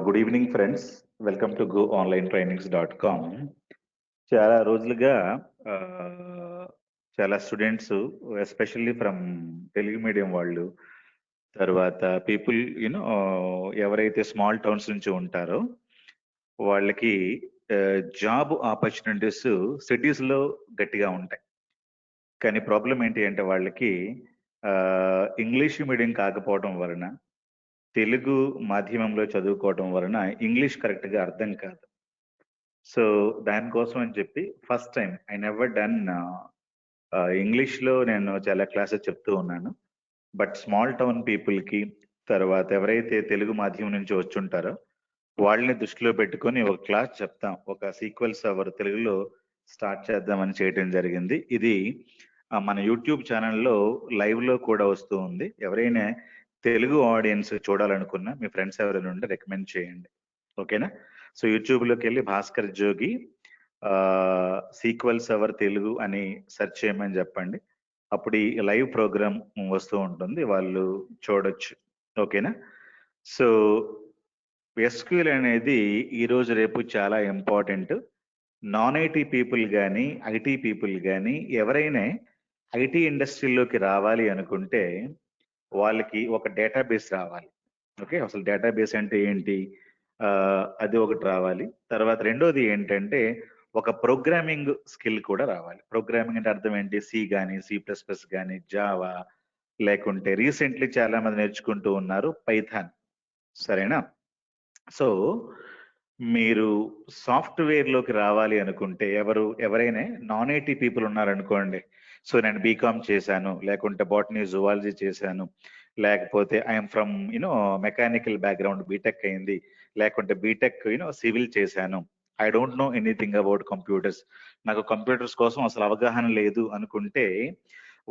Good evening friends. Welcome to goonlinetrainings.com. చాలా రోజులుగా చాలా students especially from Telugu medium వాళ్ళు, తర్వాత పీపుల్ ఎవరైతే స్మాల్ టౌన్స్ నుంచి ఉంటారో వాళ్ళకి జాబ్ ఆపర్చునిటీస్ సిటీస్లో గట్టిగా ఉంటాయి. కానీ ప్రాబ్లం ఏంటి అంటే వాళ్ళకి ఇంగ్లీష్ మీడియం కాకపోవడం వలన, తెలుగు మాధ్యమంలో చదువుకోవడం వలన ఇంగ్లీష్ కరెక్ట్గా అర్థం కాదు. సో దానికోసం అని చెప్పి first time I never done ఇంగ్లీష్లో నేను చాలా క్లాసెస్ చెప్తూ ఉన్నాను. బట్ స్మాల్ టౌన్ పీపుల్కి, తర్వాత ఎవరైతే తెలుగు మాధ్యమం నుంచి వచ్చుంటారో వాళ్ళని దృష్టిలో పెట్టుకొని ఒక క్లాస్ చెప్తాం, ఒక సీక్వెల్స్ అవర్ తెలుగులో స్టార్ట్ చేద్దామని చేయడం జరిగింది. ఇది మన యూట్యూబ్ ఛానల్లో లైవ్లో కూడా వస్తూ ఉంది. ఎవరైనా తెలుగు ఆడియన్స్ చూడాలనుకున్నా మీ ఫ్రెండ్స్ ఎవరైనా ఉంటే రికమెండ్ చేయండి, ఓకేనా? సో యూట్యూబ్లోకి వెళ్ళి భాస్కర్ జోగి సీక్వెల్స్ అవర్ తెలుగు అని సెర్చ్ చేయమని చెప్పండి. అప్పుడు ఈ లైవ్ ప్రోగ్రామ్ వస్తూ ఉంటుంది, వాళ్ళు చూడొచ్చు, ఓకేనా? సో ఎస్క్యూఎల్ అనేది ఈరోజు రేపు చాలా ఇంపార్టెంట్. నాన్ ఐటీ పీపుల్ కానీ ఐటీ పీపుల్ కానీ ఎవరైనా ఐటీ ఇండస్ట్రీలోకి రావాలి అనుకుంటే వాళ్ళకి ఒక డేటాబేస్ రావాలి. ఓకే, అసలు డేటాబేస్ అంటే ఏంటి, అది ఒకటి రావాలి. తర్వాత రెండోది ఏంటంటే ఒక ప్రోగ్రామింగ్ స్కిల్ కూడా రావాలి. ప్రోగ్రామింగ్ అంటే అర్థం ఏంటి, సి కానీ C++ కానీ జావా, లేకుంటే రీసెంట్లీ చాలా మంది నేర్చుకుంటూ ఉన్నారు పైథాన్, సరేనా? సో మీరు సాఫ్ట్వేర్లోకి రావాలి అనుకుంటే ఎవరైనా నాన్ ఐటీ పీపుల్ ఉన్నారనుకోండి, సో నేను బీకామ్ చేశాను, లేకుంటే బాటనీ జువాలజీ చేశాను, లేకపోతే I'm from mechanical background, BTech అయింది, లేకుంటే బీటెక్ సివిల్ చేశాను, I don't know anything about computers, నాకు కంప్యూటర్స్ కోసం అసలు అవగాహన లేదు అనుకుంటే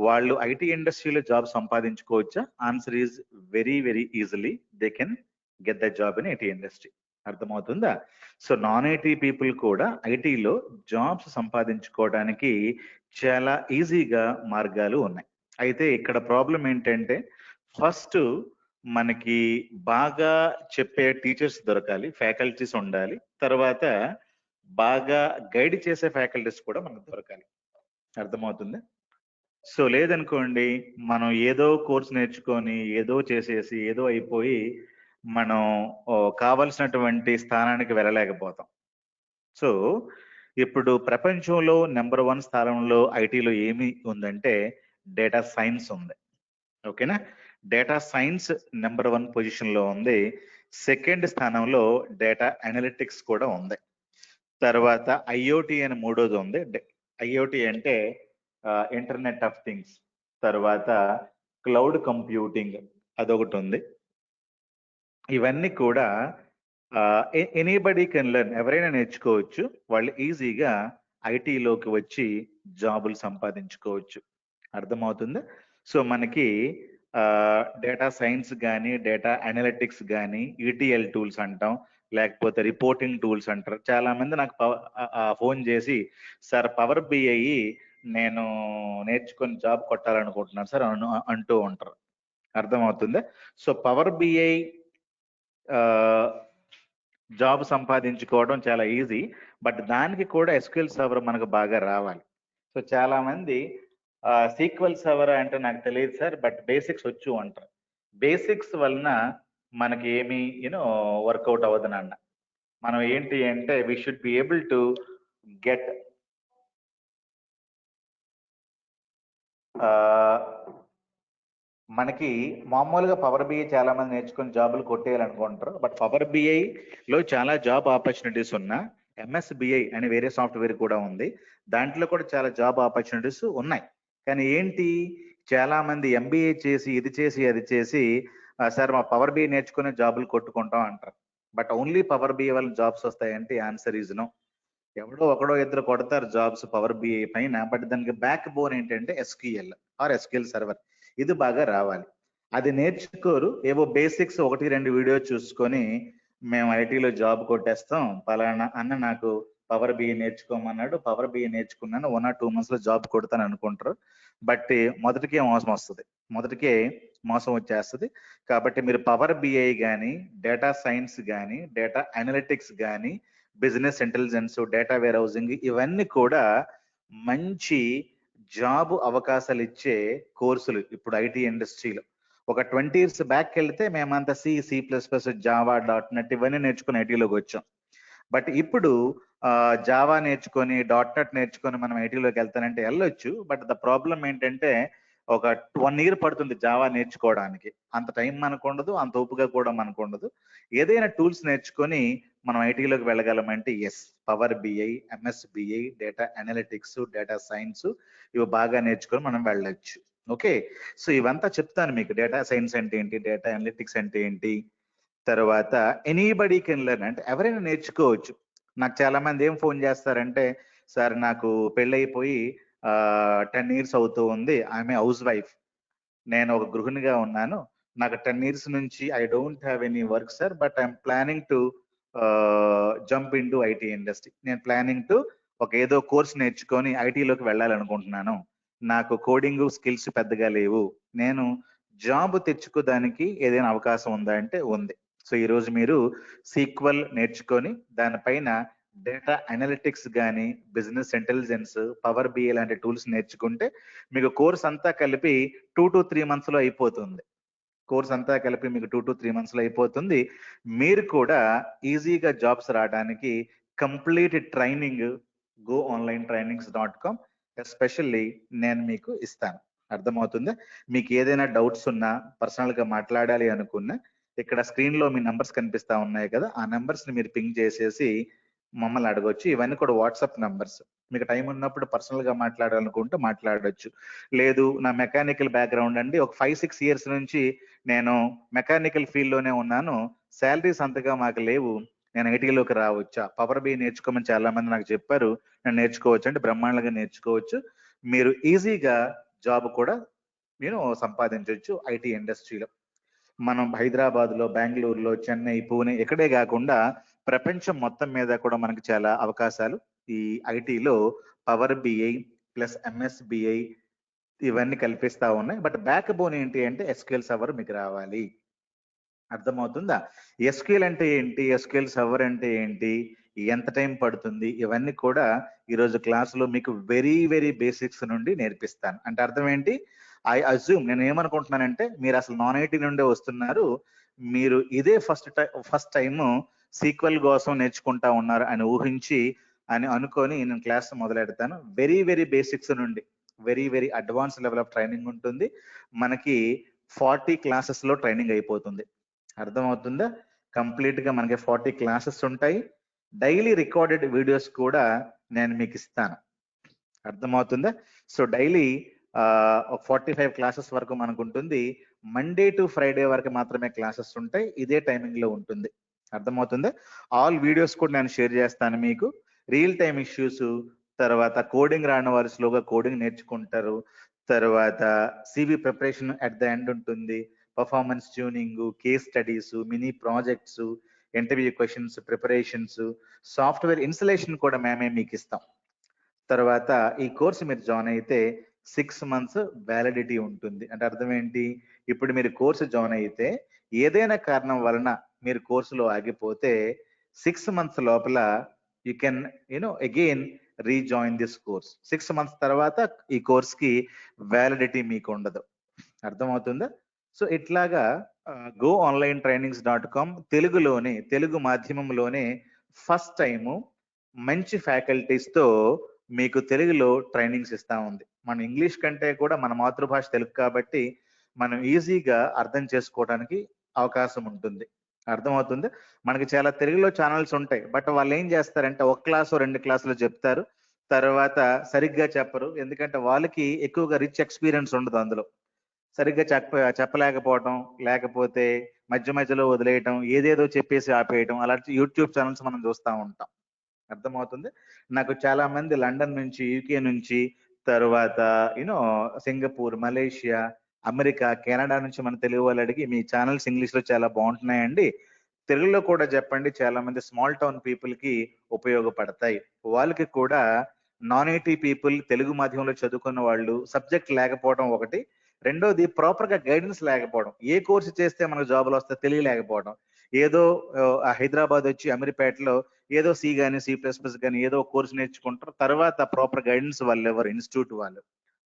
వాళ్ళు ఐటీ ఇండస్ట్రీలో జాబ్ సంపాదించుకోవచ్చా? Answer is very very easily they can get the job in IT industry. అర్థమవుతుందా? సో నాన్ ఐటీ పీపుల్ కూడా ఐటీలో జాబ్స్ సంపాదించుకోవడానికి చాలా ఈజీగా మార్గాలు ఉన్నాయి. అయితే ఇక్కడ ప్రాబ్లం ఏంటంటే ఫస్ట్ మనకి బాగా చెప్పే టీచర్స్ దొరకాలి, ఫ్యాకల్టీస్ ఉండాలి, తర్వాత బాగా గైడ్ చేసే ఫ్యాకల్టీస్ కూడా మనకు దొరకాలి. అర్థమవుతుంది? సో లేదనుకోండి, మనం ఏదో కోర్స్ నేర్చుకొని ఏదో చేసేసి ఏదో అయిపోయి మనం కావలసినటువంటి స్థానానికి వెళ్ళలేకపోతాం. సో ఇప్పుడు ప్రపంచంలో నెంబర్ 1 స్థానంలో ఐటీలో ఏమి ఉందంటే డేటా సైన్స్ ఉంది, ఓకేనా? డేటా సైన్స్ నెంబర్ 1 పొజిషన్లో ఉంది. సెకండ్ స్థానంలో డేటా అనలిటిక్స్ కూడా ఉంది. తర్వాత ఐఓటీ అని మూడోది ఉంది. ఐఓటీ అంటే ఇంటర్నెట్ ఆఫ్ థింగ్స్. తర్వాత క్లౌడ్ కంప్యూటింగ్ అదొకటి ఉంది. ఇవన్నీ కూడా ఎనీబడి కెన్ లెర్న్, ఎవరైనా నేర్చుకోవచ్చు. వాళ్ళు ఈజీగా ఐటీలోకి వచ్చి జాబులు సంపాదించుకోవచ్చు. అర్థమవుతుందా? సో మనకి డేటా సైన్స్ కానీ డేటా అనలిటిక్స్ కానీ ఈటీఎల్ టూల్స్ అంటాం, లేకపోతే రిపోర్టింగ్ టూల్స్ అంటారు. చాలా మంది నాకు ఫోన్ చేసి సార్ పవర్ బిఐ నేను నేర్చుకొని జాబ్ కొట్టాలనుకుంటున్నాను సార్ అంటూ ఉంటారు. అర్థమవుతుందా? సో పవర్ బిఐ జాబ్ సంపాదించుకోవడం చాలా ఈజీ, బట్ దానికి కూడా ఎస్క్యూఎల్ సర్వర్ మనకు బాగా రావాలి. సో చాలా మంది సీక్వెల్ సర్వర్ అంటే నాకు తెలియదు సార్, బట్ బేసిక్స్ వచ్చు అంటారు. బేసిక్స్ వలన మనకి ఏమి వర్కౌట్ అవ్వదు నాన్న. మనం ఏంటి అంటే we should be able to get మనకి మామూలుగా పవర్ బిఐ చాలా మంది నేర్చుకుని జాబులు కొట్టేయాలనుకుంటారు, బట్ పవర్ బిఐలో చాలా జాబ్ ఆపర్చునిటీస్ ఉన్నా ఎంఎస్బిఐ అని వేరే సాఫ్ట్వేర్ కూడా ఉంది, దాంట్లో కూడా చాలా జాబ్ ఆపర్చునిటీస్ ఉన్నాయి. కానీ ఏంటి, చాలా మంది ఎంబీఏ చేసి ఇది చేసి అది చేసి సార్ మా పవర్ బిఐ నేర్చుకునే జాబులు కొట్టుకుంటాం అంటారు. బట్ ఓన్లీ పవర్ బిఐ వల్ల జాబ్స్ వస్తాయంటే ఆన్సర్ ఈజ్ నో. ఎవడో ఒకడో ఇద్దరు కొడతారు జాబ్స్ పవర్ బిఐ పైన, బట్ దానికి బ్యాక్ బోన్ ఏంటంటే ఎస్క్యూఎల్ ఆర్ ఎస్క్యూఎల్ సర్వర్, ఇది బాగా రావాలి. అది నేర్చుకోరు, ఏవో బేసిక్స్ 1-2 వీడియో చూసుకొని మేము ఐటీలో జాబ్ కొట్టేస్తాం, పలానా అన్న నాకు పవర్ బిఐ నేర్చుకోమన్నాడు, పవర్ బిఐ నేర్చుకున్నాను, 1 or 2 months లో జాబ్ కొడతాను అనుకుంటారు. బట్ మొదటికే మోసం వస్తుంది, మొదటికే మోసం వచ్చేస్తుంది. కాబట్టి మీరు పవర్ బిఐ కానీ, డేటా సైన్స్ కానీ, డేటా అనలిటిక్స్ కానీ, business intelligence, data warehousing, ఇవన్నీ కూడా మంచి జాబ్ అవకాశాలు ఇచ్చే కోర్సులు ఇప్పుడు ఐటీ ఇండస్ట్రీలో. ఒక 20 years బ్యాక్ వెళ్తే మేమంతా C++, జావా, .NET ఇవన్నీ నేర్చుకుని ఐటీలోకి వచ్చాం. బట్ ఇప్పుడు జావా నేర్చుకొని, .NET నేర్చుకొని మనం ఐటీలోకి వెళ్తానంటే వెళ్ళొచ్చు. బట్ ద ప్రాబ్లం ఏంటంటే ఒక 1 year పడుతుంది జావా నేర్చుకోవడానికి. అంత టైం మనకు ఉండదు, అంత ఓపిక కూడా మనకు ఉండదు. ఏదైనా టూల్స్ నేర్చుకొని మనం ఐటీలోకి వెళ్ళగలమంటే yes, power BI, MS BI, data analytics, data science ఇవి బాగా నేర్చుకొని మనం వెళ్ళొచ్చు. ఓకే, సో ఇవంతా చెప్తాను మీకు. డేటా సైన్స్ అంటే ఏంటి, డేటా అనలిటిక్స్ అంటే ఏంటి, తర్వాత ఎనీబడీ కెన్ లెర్న్, అంటే ఎవరైనా నేర్చుకోవచ్చు. నాకు చాలా మంది ఏం ఫోన్ చేస్తారంటే, సార్ నాకు పెళ్ళైపోయి 10 years అవుతూ ఉంది, ఆమె హౌస్ వైఫ్, నేను ఒక గృహిణిగా ఉన్నాను, నాకు 10 years నుంచి I don't have any work sir, but I'm planning to jump in to IT industry. నేను ప్లానింగ్ టు ఒక ఏదో కోర్స్ నేర్చుకొని ఐటీలోకి వెళ్ళాలనుకుంటున్నాను, నాకు కోడింగ్ స్కిల్స్ పెద్దగా లేవు, నేను జాబ్ తెచ్చుకోదానికి ఏదైనా అవకాశం ఉందా అంటే ఉంది. సో ఈ రోజు మీరు సీక్వెల్ నేర్చుకొని దానిపైన డేటా అనలిటిక్స్ కానీ, బిజినెస్ ఇంటెలిజెన్స్, పవర్ బిఐ లాంటి టూల్స్ నేర్చుకుంటే మీకు కోర్స్ అంతా కలిపి 2 to 3 months లో అయిపోతుంది. కోర్స్ అంతా కలిపి మీకు 2 to 3 months లో అయిపోతుంది. మీరు కూడా ఈజీగా జాబ్స్ రావడానికి కంప్లీట్ ట్రైనింగ్ goonlinetrainings.com ఎస్పెషల్లీ నేను మీకు ఇస్తాను. అర్థమవుతుందా? మీకు ఏదైనా డౌట్స్ ఉన్నా, పర్సనల్ గా మాట్లాడాలి అనుకున్నా, ఇక్కడ స్క్రీన్ లో మీ నంబర్స్ కనిపిస్తా ఉన్నాయి కదా, ఆ నంబర్స్ ని మీరు పింగ్ చేసేసి మమ్మల్ని అడగొచ్చు. ఇవన్నీ కూడా వాట్సాప్ నంబర్స్. మీకు టైం ఉన్నప్పుడు పర్సనల్ గా మాట్లాడాలనుకుంటే మాట్లాడొచ్చు. లేదు నా మెకానికల్ బ్యాక్గ్రౌండ్ అండి, ఒక 5-6 years నుంచి నేను మెకానికల్ ఫీల్డ్ లోనే ఉన్నాను, శాలరీస్ అంతగా మాకు లేవు, నేను ఐటీలోకి రావచ్చా, పవర్ బిఐ నేర్చుకోమని చాలా మంది నాకు చెప్పారు, నేను నేర్చుకోవచ్చు అంటే బ్రహ్మాండంగా నేర్చుకోవచ్చు. మీరు ఈజీగా జాబ్ కూడా సంపాదించవచ్చు ఐటీ ఇండస్ట్రీలో. మనం హైదరాబాద్ లో, బెంగళూరులో, చెన్నై, పూణే ఇక్కడే కాకుండా ప్రపంచం మొత్తం మీద కూడా మనకి చాలా అవకాశాలు ఈ ఐటీలో power BI plus MS BI ఇవన్నీ కల్పిస్తా ఉన్నాయి. బట్ బ్యాక్ బోన్ ఏంటి అంటే ఎస్క్యూఎల్ సర్వర్ మీకు రావాలి. అర్థమవుతుందా? ఎస్క్యూఎల్ అంటే ఏంటి, ఎస్క్యూఎల్ సర్వర్ అంటే ఏంటి, ఎంత టైం పడుతుంది, ఇవన్నీ కూడా ఈరోజు క్లాసులో మీకు వెరీ వెరీ బేసిక్స్ నుండి నేర్పిస్తాను. అంటే అర్థం ఏంటి, ఐ అజ్యూమ్, నేను ఏమనుకుంటున్నానంటే మీరు అసలు నాన్ ఐటీ నుండే వస్తున్నారు, మీరు ఇదే ఫస్ట్ టైం సీక్వెల్ కోసం నేర్చుకుంటా ఉన్నారు అని ఊహించి అని అనుకొని నేను క్లాస్ మొదలెడతాను. వెరీ వెరీ బేసిక్స్ నుండి very very advance level of training ఉంటుంది. మనకి 40 classes లో ట్రైనింగ్ అయిపోతుంది. అర్థమవుతుందా? కంప్లీట్ గా మనకి 40 classes ఉంటాయి. డైలీ రికార్డెడ్ వీడియోస్ కూడా నేను మీకు ఇస్తాను. అర్థమవుతుందా? సో డైలీ 45 classes వరకు మనకు ఉంటుంది. మండే టు ఫ్రైడే వరకు మాత్రమే క్లాసెస్ ఉంటాయి, ఇదే టైమింగ్ లో ఉంటుంది. అర్థమవుతుందా? ఆల్ వీడియోస్ కూడా నేను షేర్ చేస్తాను మీకు. రియల్ టైమ్ ఇష్యూస్, తర్వాత కోడింగ్ రాని వారు స్లోగా కోడింగ్ నేర్చుకుంటారు, తర్వాత CV preparation at the end ఉంటుంది, performance tuning, case studies, mini projects, interview questions, preparations, software installation కూడా మేమే మీకు ఇస్తాం. తర్వాత ఈ కోర్సు మీరు జాయిన్ అయితే 6 months వ్యాలిడిటీ ఉంటుంది. అంటే అర్థం ఏంటి, ఇప్పుడు మీరు కోర్సు జాయిన్ అయితే ఏదైనా కారణం వలన మీరు కోర్సులో ఆగిపోతే 6 months లోపల you can again rejoin this course. 6 months తర్వాత ఈ కోర్స్ కి వ్యాలిడిటీ మీకు ఉండదు. అర్థమవుతుందా? సో ఇట్లాగా goonlinetrainings.com తెలుగులోనే, తెలుగు మాధ్యమంలోనే ఫస్ట్ టైము మంచి ఫ్యాకల్టీస్ తో మీకు తెలుగులో ట్రైనింగ్స్ ఇస్తా ఉంది. మన ఇంగ్లీష్ కంటే కూడా మన మాతృభాష తెలుగు కాబట్టి మనం ఈజీగా అర్థం చేసుకోవడానికి అవకాశం ఉంటుంది. అర్థమవుతుంది. మనకి చాలా తెలుగులో ఛానల్స్ ఉంటాయి, బట్ వాళ్ళు ఏం చేస్తారంటే ఒక క్లాసు 2 క్లాసులు చెప్తారు, తర్వాత సరిగ్గా చెప్పరు. ఎందుకంటే వాళ్ళకి ఎక్కువగా రిచ్ ఎక్స్పీరియన్స్ ఉండదు అందులో. సరిగ్గా చెప్పలేకపోవటం, లేకపోతే మధ్య మధ్యలో వదిలేయటం, ఏదేదో చెప్పేసి ఆపేయటం, అలాంటి యూట్యూబ్ ఛానల్స్ మనం చూస్తూ ఉంటాం. అర్థమవుతుంది. నాకు చాలా మంది లండన్ నుంచి, యూకే నుంచి, తర్వాత సింగపూర్, మలేషియా, అమెరికా, కెనడా నుంచి మన తెలుగు వాళ్ళు అడిగి మీ ఛానల్స్ ఇంగ్లీష్ లో చాలా బాగుంటున్నాయండి, తెలుగులో కూడా చెప్పండి, చాలా మంది స్మాల్ టౌన్ పీపుల్ కి ఉపయోగపడతాయి, వాళ్ళకి కూడా నాన్ ఐటీ పీపుల్, తెలుగు మాధ్యమంలో చదువుకున్న వాళ్ళు సబ్జెక్ట్ లేకపోవడం ఒకటి. రెండోది ప్రాపర్ గా గైడెన్స్ లేకపోవడం. ఏ కోర్సు చేస్తే మనకు జాబులు వస్తాయో తెలియలేకపోవడం. ఏదో హైదరాబాద్ వచ్చి అమీర్పేటలో ఏదో సి గాని, సి ప్లస్ ప్లస్ గాని ఏదో కోర్సు నేర్చుకుంటారు. తర్వాత ప్రాపర్ గైడెన్స్ వాళ్ళు ఎవరు, ఇన్స్టిట్యూట్ వాళ్ళు.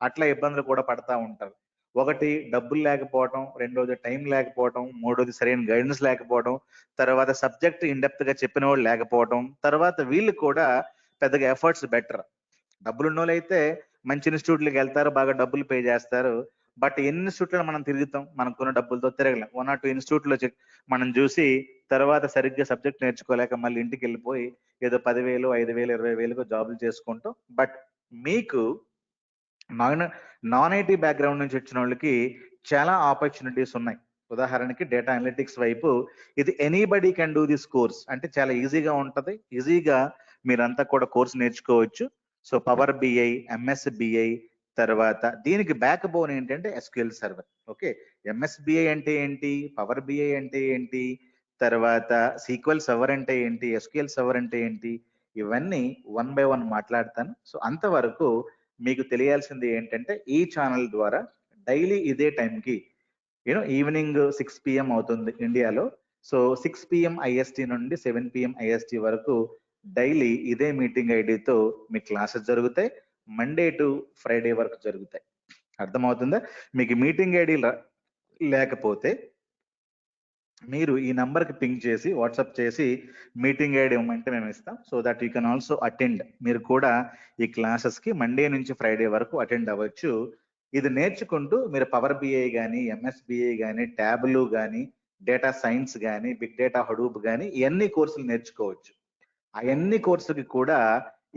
అట్లా ఇబ్బందులు కూడా పడతా ఉంటారు. ఒకటి డబ్బులు లేకపోవడం, రెండోది టైం లేకపోవడం, మూడోది సరైన గైడెన్స్ లేకపోవడం, తర్వాత సబ్జెక్ట్ ఇన్ డెప్త్ గా చెప్పిన వాళ్ళు లేకపోవడం, తర్వాత వీళ్ళు కూడా పెద్దగా ఎఫర్ట్స్ బెటర్. డబ్బులున్నోళ్ళు అయితే మంచి ఇన్స్టిట్యూట్లకి వెళ్తారు, బాగా డబ్బులు పే చేస్తారు. బట్ ఎన్ని ఇన్స్టిట్యూట్లో మనం తిరుగుతాం, మనకున్న డబ్బులతో తిరగలేం. 1 or 2 ఇన్స్టిట్యూట్లో మనం చూసి తర్వాత సరిగ్గా సబ్జెక్ట్ నేర్చుకోలేక మళ్ళీ ఇంటికి వెళ్ళిపోయి ఏదో 10,000, 5,000, 20,000 జాబులు చేసుకుంటాం. బట్ మీకు నాన్ నాన్ ఐటీ బ్యాక్గ్రౌండ్ నుంచి వచ్చిన వాళ్ళకి చాలా ఆపర్చునిటీస్ ఉన్నాయి. ఉదాహరణకి డేటా అనలిటిక్స్ వైపు ఇది anybody can do this course అంటే చాలా ఈజీగా ఉంటది. ఈజీగా మీరంతా కూడా కోర్స్ నేర్చుకోవచ్చు. సో పవర్ బిఐ, ఎంఎస్బిఐ, తర్వాత దీనికి బ్యాక్ బోన్ ఏంటంటే ఎస్క్యూఎల్ సర్వర్. ఓకే, ఎంఎస్బిఐ అంటే ఏంటి, పవర్ బిఐ అంటే ఏంటి, తర్వాత సీక్వెల్ సర్వర్ అంటే ఏంటి, ఎస్క్యూఎల్ సర్వర్ అంటే ఏంటి, ఇవన్నీ 1 by 1 మాట్లాడతాను. సో అంతవరకు మీకు తెలియాల్సింది ఏంటంటే ఈ ఛానల్ ద్వారా డైలీ ఇదే టైంకి ఈవినింగ్ 6 PM అవుతుంది ఇండియాలో. సో 6 PM ఐఎస్టీ నుండి 7 PM ఐఎస్టీ వరకు డైలీ ఇదే మీటింగ్ ఐడితో మీ క్లాసెస్ జరుగుతాయి. మండే టు ఫ్రైడే వరకు జరుగుతాయి. అర్థమవుతుందా? మీకు మీటింగ్ ఐడి లేకపోతే మీరు ఈ నంబర్కి పింక్ చేసి వాట్సాప్ చేసి మీటింగ్ ఐడి ఇవ్వమంటే మేము ఇస్తాం. So that you can also attend. మీరు కూడా ఈ క్లాసెస్కి మండే నుంచి ఫ్రైడే వరకు అటెండ్ అవ్వచ్చు. ఇది నేర్చుకుంటూ మీరు పవర్ బిఐ కానీ, ఎంఎస్బిఐ కానీ, ట్యాబ్లు కానీ, డేటా సైన్స్ కానీ, బిగ్ డేటా హడూప్ కానీ ఇవన్నీ కోర్సులు నేర్చుకోవచ్చు. అవన్నీ కోర్సులకి కూడా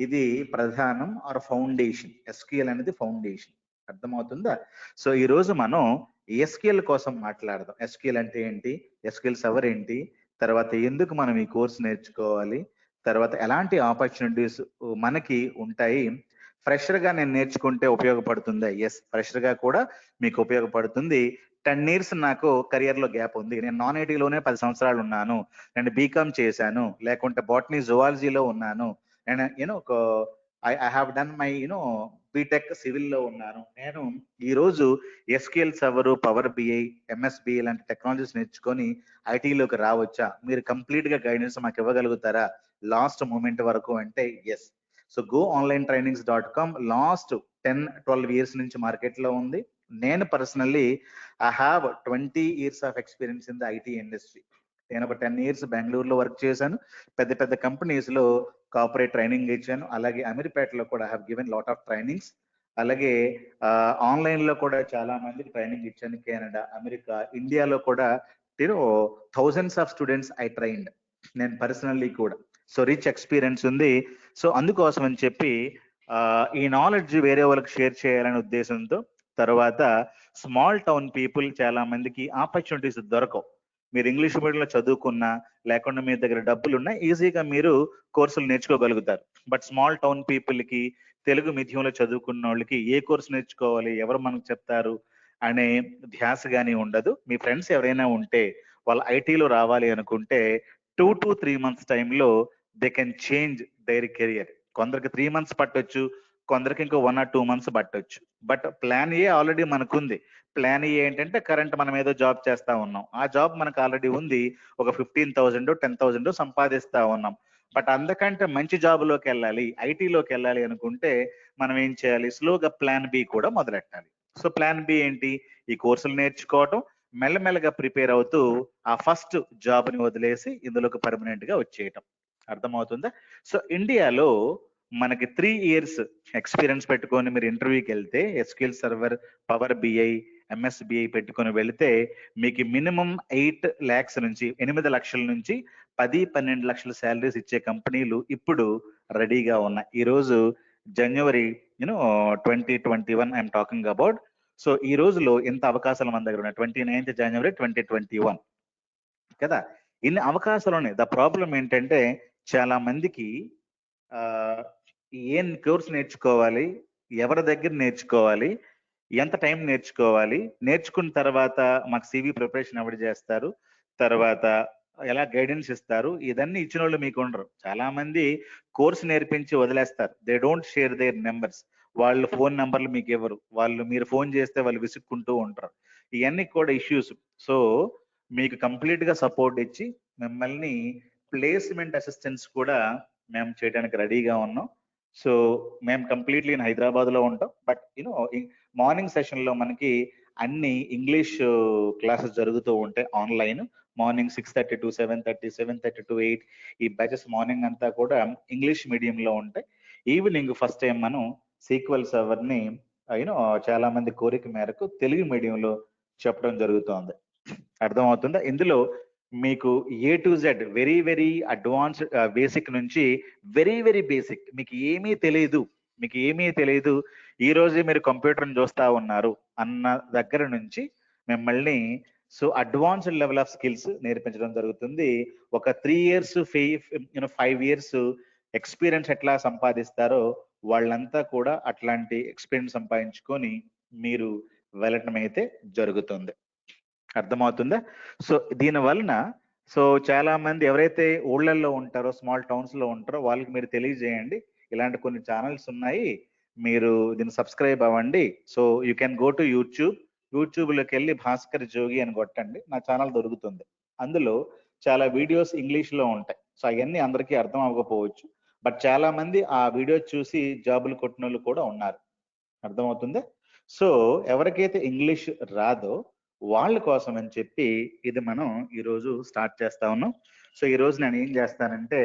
ఇది ప్రధానం ఆర్ ఫౌండేషన్. ఎస్క్యూఎల్ అనేది ఫౌండేషన్. అర్థమవుతుందా? సో ఈ రోజు మనం ఎస్క్యూఎల్ కోసం మాట్లాడదాం. ఎస్క్యూఎల్ అంటే ఏంటి, ఎస్క్యూఎల్ సర్వర్ ఏంటి, తర్వాత ఎందుకు మనం ఈ కోర్స్ నేర్చుకోవాలి, తర్వాత ఎలాంటి ఆపర్చునిటీస్ మనకి ఉంటాయి, ఫ్రెషర్ గా నేను నేర్చుకుంటే ఉపయోగపడుతుందా? ఎస్, ఫ్రెషర్ గా కూడా మీకు ఉపయోగపడుతుంది. 10 years నాకు కెరియర్ లో గ్యాప్ ఉంది. నేను నాన్ ఐటీలోనే 10 సంవత్సరాలు ఉన్నాను. నేను బీకామ్ చేశాను, లేకుంటే బాటనీ జువాలజీలో ఉన్నాను, నేను I have done my BTech సివిల్లో ఉన్నాను. నేను ఈ రోజు SQL server, power BI, MSBI లాంటి టెక్నాలజీస్ నేర్చుకొని ఐటీలోకి రావచ్చా? మీరు కంప్లీట్ గా గైడెన్స్ మాకు ఇవ్వగలుగుతారా లాస్ట్ మూమెంట్ వరకు అంటే yes. So goonlinetrainings.com last 10-12 years నుంచి మార్కెట్ లో ఉంది. నేను personally I have 20 years of experience in the IT industry. నేను ఒక 10 years బెంగళూరులో వర్క్ చేశాను. పెద్ద పెద్ద కంపెనీస్ లో కార్పొరేట్ ట్రైనింగ్ ఇచ్చాను. అలాగే అమీర్పేటలో కూడా have given lot of trainings. అలాగే ఆన్లైన్ లో కూడా చాలా మందికి ట్రైనింగ్ ఇచ్చాను. కెనడా, అమెరికా, ఇండియాలో కూడా thousands of students I trained నేను పర్సనల్లీ కూడా. సో రిచ్ ఎక్స్పీరియన్స్ ఉంది. సో అందుకోసం అని చెప్పి ఈ నాలెడ్జ్ వేరే వాళ్ళకి షేర్ చేయాలనే ఉద్దేశంతో, తర్వాత స్మాల్ టౌన్ పీపుల్ చాలా మందికి ఆపర్చునిటీస్ దొరకవు. మీరు ఇంగ్లీష్ మీడియంలో చదువుకున్నా, లేకుండా మీ దగ్గర డబ్బులు ఉన్నా ఈజీగా మీరు కోర్సులు నేర్చుకోగలుగుతారు. బట్ స్మాల్ టౌన్ పీపుల్ కి, తెలుగు మీడియంలో చదువుకున్న వాళ్ళకి ఏ కోర్సు నేర్చుకోవాలి, ఎవరు మనకు చెప్తారు అనే ధ్యాస గానీ ఉండదు. మీ ఫ్రెండ్స్ ఎవరైనా ఉంటే వాళ్ళు ఐటీలో రావాలి అనుకుంటే 2 to 3 months టైంలో they can change their career. కొందరికి 3 months పట్టొచ్చు, కొందరికి ఇంకో 1 or 2 months పట్టొచ్చు. బట్ ప్లాన్ ఏ ఆల్రెడీ మనకుంది. ప్లాన్ ఏ ఏంటంటే కరెంట్ మనం ఏదో జాబ్ చేస్తా ఉన్నాం, ఆ జాబ్ మనకు ఆల్రెడీ ఉంది, ఒక 15,000 10,000 సంపాదిస్తా ఉన్నాం. బట్ అందుకంటే మంచి జాబ్లోకి వెళ్ళాలి, ఐటీలోకి వెళ్ళాలి అనుకుంటే మనం ఏం చేయాలి, స్లోగా ప్లాన్ బి కూడా మొదలెట్టాలి. సో ప్లాన్ బి ఏంటి, ఈ కోర్సులు నేర్చుకోవటం, మెల్లమెల్లగా ప్రిపేర్ అవుతూ ఆ ఫస్ట్ జాబ్ ని వదిలేసి ఇందులోకి పర్మనెంట్ గా వచ్చేయటం. అర్థమవుతుందా? సో ఇండియాలో మనకి 3 years ఎక్స్పీరియన్స్ పెట్టుకొని మీరు ఇంటర్వ్యూకి వెళ్తే SQL server, power BI, MSBI పెట్టుకొని వెళితే మీకు మినిమం 8 lakhs నుంచి 8 లక్షల నుంచి 10-12 లక్షల శాలరీస్ ఇచ్చే కంపెనీలు ఇప్పుడు రెడీగా ఉన్నాయి. ఈ రోజు జనవరి 2021 ఐఎమ్ టాకింగ్ అబౌట్. సో ఈ రోజులో ఎంత అవకాశాలు మన దగ్గర ఉన్నాయి, 29th January 2021 కదా. ఇన్ని అవకాశాలు ఉన్నాయి. ద ప్రాబ్లం ఏంటంటే చాలా మందికి ఏం కోర్స్ నేర్చుకోవాలి, ఎవరి దగ్గర నేర్చుకోవాలి, ఎంత టైం నేర్చుకోవాలి, నేర్చుకున్న తర్వాత మాకు సివి ప్రిపరేషన్ ఎవరు చేస్తారు, తర్వాత ఎలా గైడెన్స్ ఇస్తారు, ఇదన్నీ ఇచ్చిన వాళ్ళు మీకు ఉండరు. చాలా మంది కోర్స్ నేర్పించి వదిలేస్తారు. They don't share their numbers. వాళ్ళు ఫోన్ నెంబర్లు మీకు ఇవ్వరు. మీరు ఫోన్ చేస్తే వాళ్ళు విసుక్కుంటూ ఉంటారు. ఇవన్నీ కూడా ఇష్యూస్. సో మీకు కంప్లీట్ గా సపోర్ట్ ఇచ్చి మిమ్మల్ని ప్లేస్మెంట్ అసిస్టెన్స్ కూడా మేము చేయడానికి రెడీగా ఉన్నాం. సో మేము కంప్లీట్లీ హైదరాబాద్ లో ఉంటాం. బట్ మార్నింగ్ సెషన్ లో మనకి అన్ని ఇంగ్లీష్ క్లాసెస్ జరుగుతూ ఉంటాయి ఆన్లైన్. మార్నింగ్ 6:30 టు 7:30, 7:30 టు 8 ఈ బ్యాచెస్ మార్నింగ్ అంతా కూడా ఇంగ్లీష్ మీడియం లో ఉంటాయి. ఈవినింగ్ ఫస్ట్ టైం మనం సీక్వెల్ సర్వర్ ని చాలా మంది కోరిక మేరకు తెలుగు మీడియంలో చెప్పడం జరుగుతోంది. అర్థమవుతుందా? ఇందులో మీకు A to Z very very advanced basic నుంచి వెరీ వెరీ బేసిక్ మీకు ఏమీ తెలియదు ఈ రోజే మీరు కంప్యూటర్ని చూస్తా ఉన్నారు అన్న దగ్గర నుంచి మిమ్మల్ని అడ్వాన్స్డ్ లెవెల్ ఆఫ్ స్కిల్స్ నేర్పించడం జరుగుతుంది. ఒక 3 years 5 years ఎక్స్పీరియన్స్ ఎట్లా సంపాదిస్తారో వాళ్ళంతా కూడా అట్లాంటి ఎక్స్పీరియన్స్ సంపాదించుకొని మీరు వెళ్ళటం అయితే జరుగుతుంది. అర్థమవుతుందా? దీని వలన చాలా మంది ఎవరైతే ఊళ్ళల్లో ఉంటారో, స్మాల్ టౌన్స్ లో ఉంటారో వాళ్ళకి మీరు తెలియజేయండి, ఇలాంటి కొన్ని ఛానల్స్ ఉన్నాయి, మీరు దీన్ని సబ్స్క్రైబ్ అవ్వండి. You can go to YouTube లోకి వెళ్ళి భాస్కర్ జోగి అని కొట్టండి, నా ఛానల్ దొరుకుతుంది. అందులో చాలా వీడియోస్ ఇంగ్లీష్ లో ఉంటాయి. అవన్నీ అందరికీ అర్థం అవ్వకపోవచ్చు, బట్ చాలా మంది ఆ వీడియో చూసి జాబులు కొట్టిన వాళ్ళు కూడా ఉన్నారు. అర్థమవుతుందా? ఎవరికైతే ఇంగ్లీష్ రాదో వాళ్ళ కోసం అని చెప్పి ఇది మనం ఈరోజు స్టార్ట్ చేస్తా ఉన్నాం. ఈ రోజు నేను ఏం చేస్తానంటే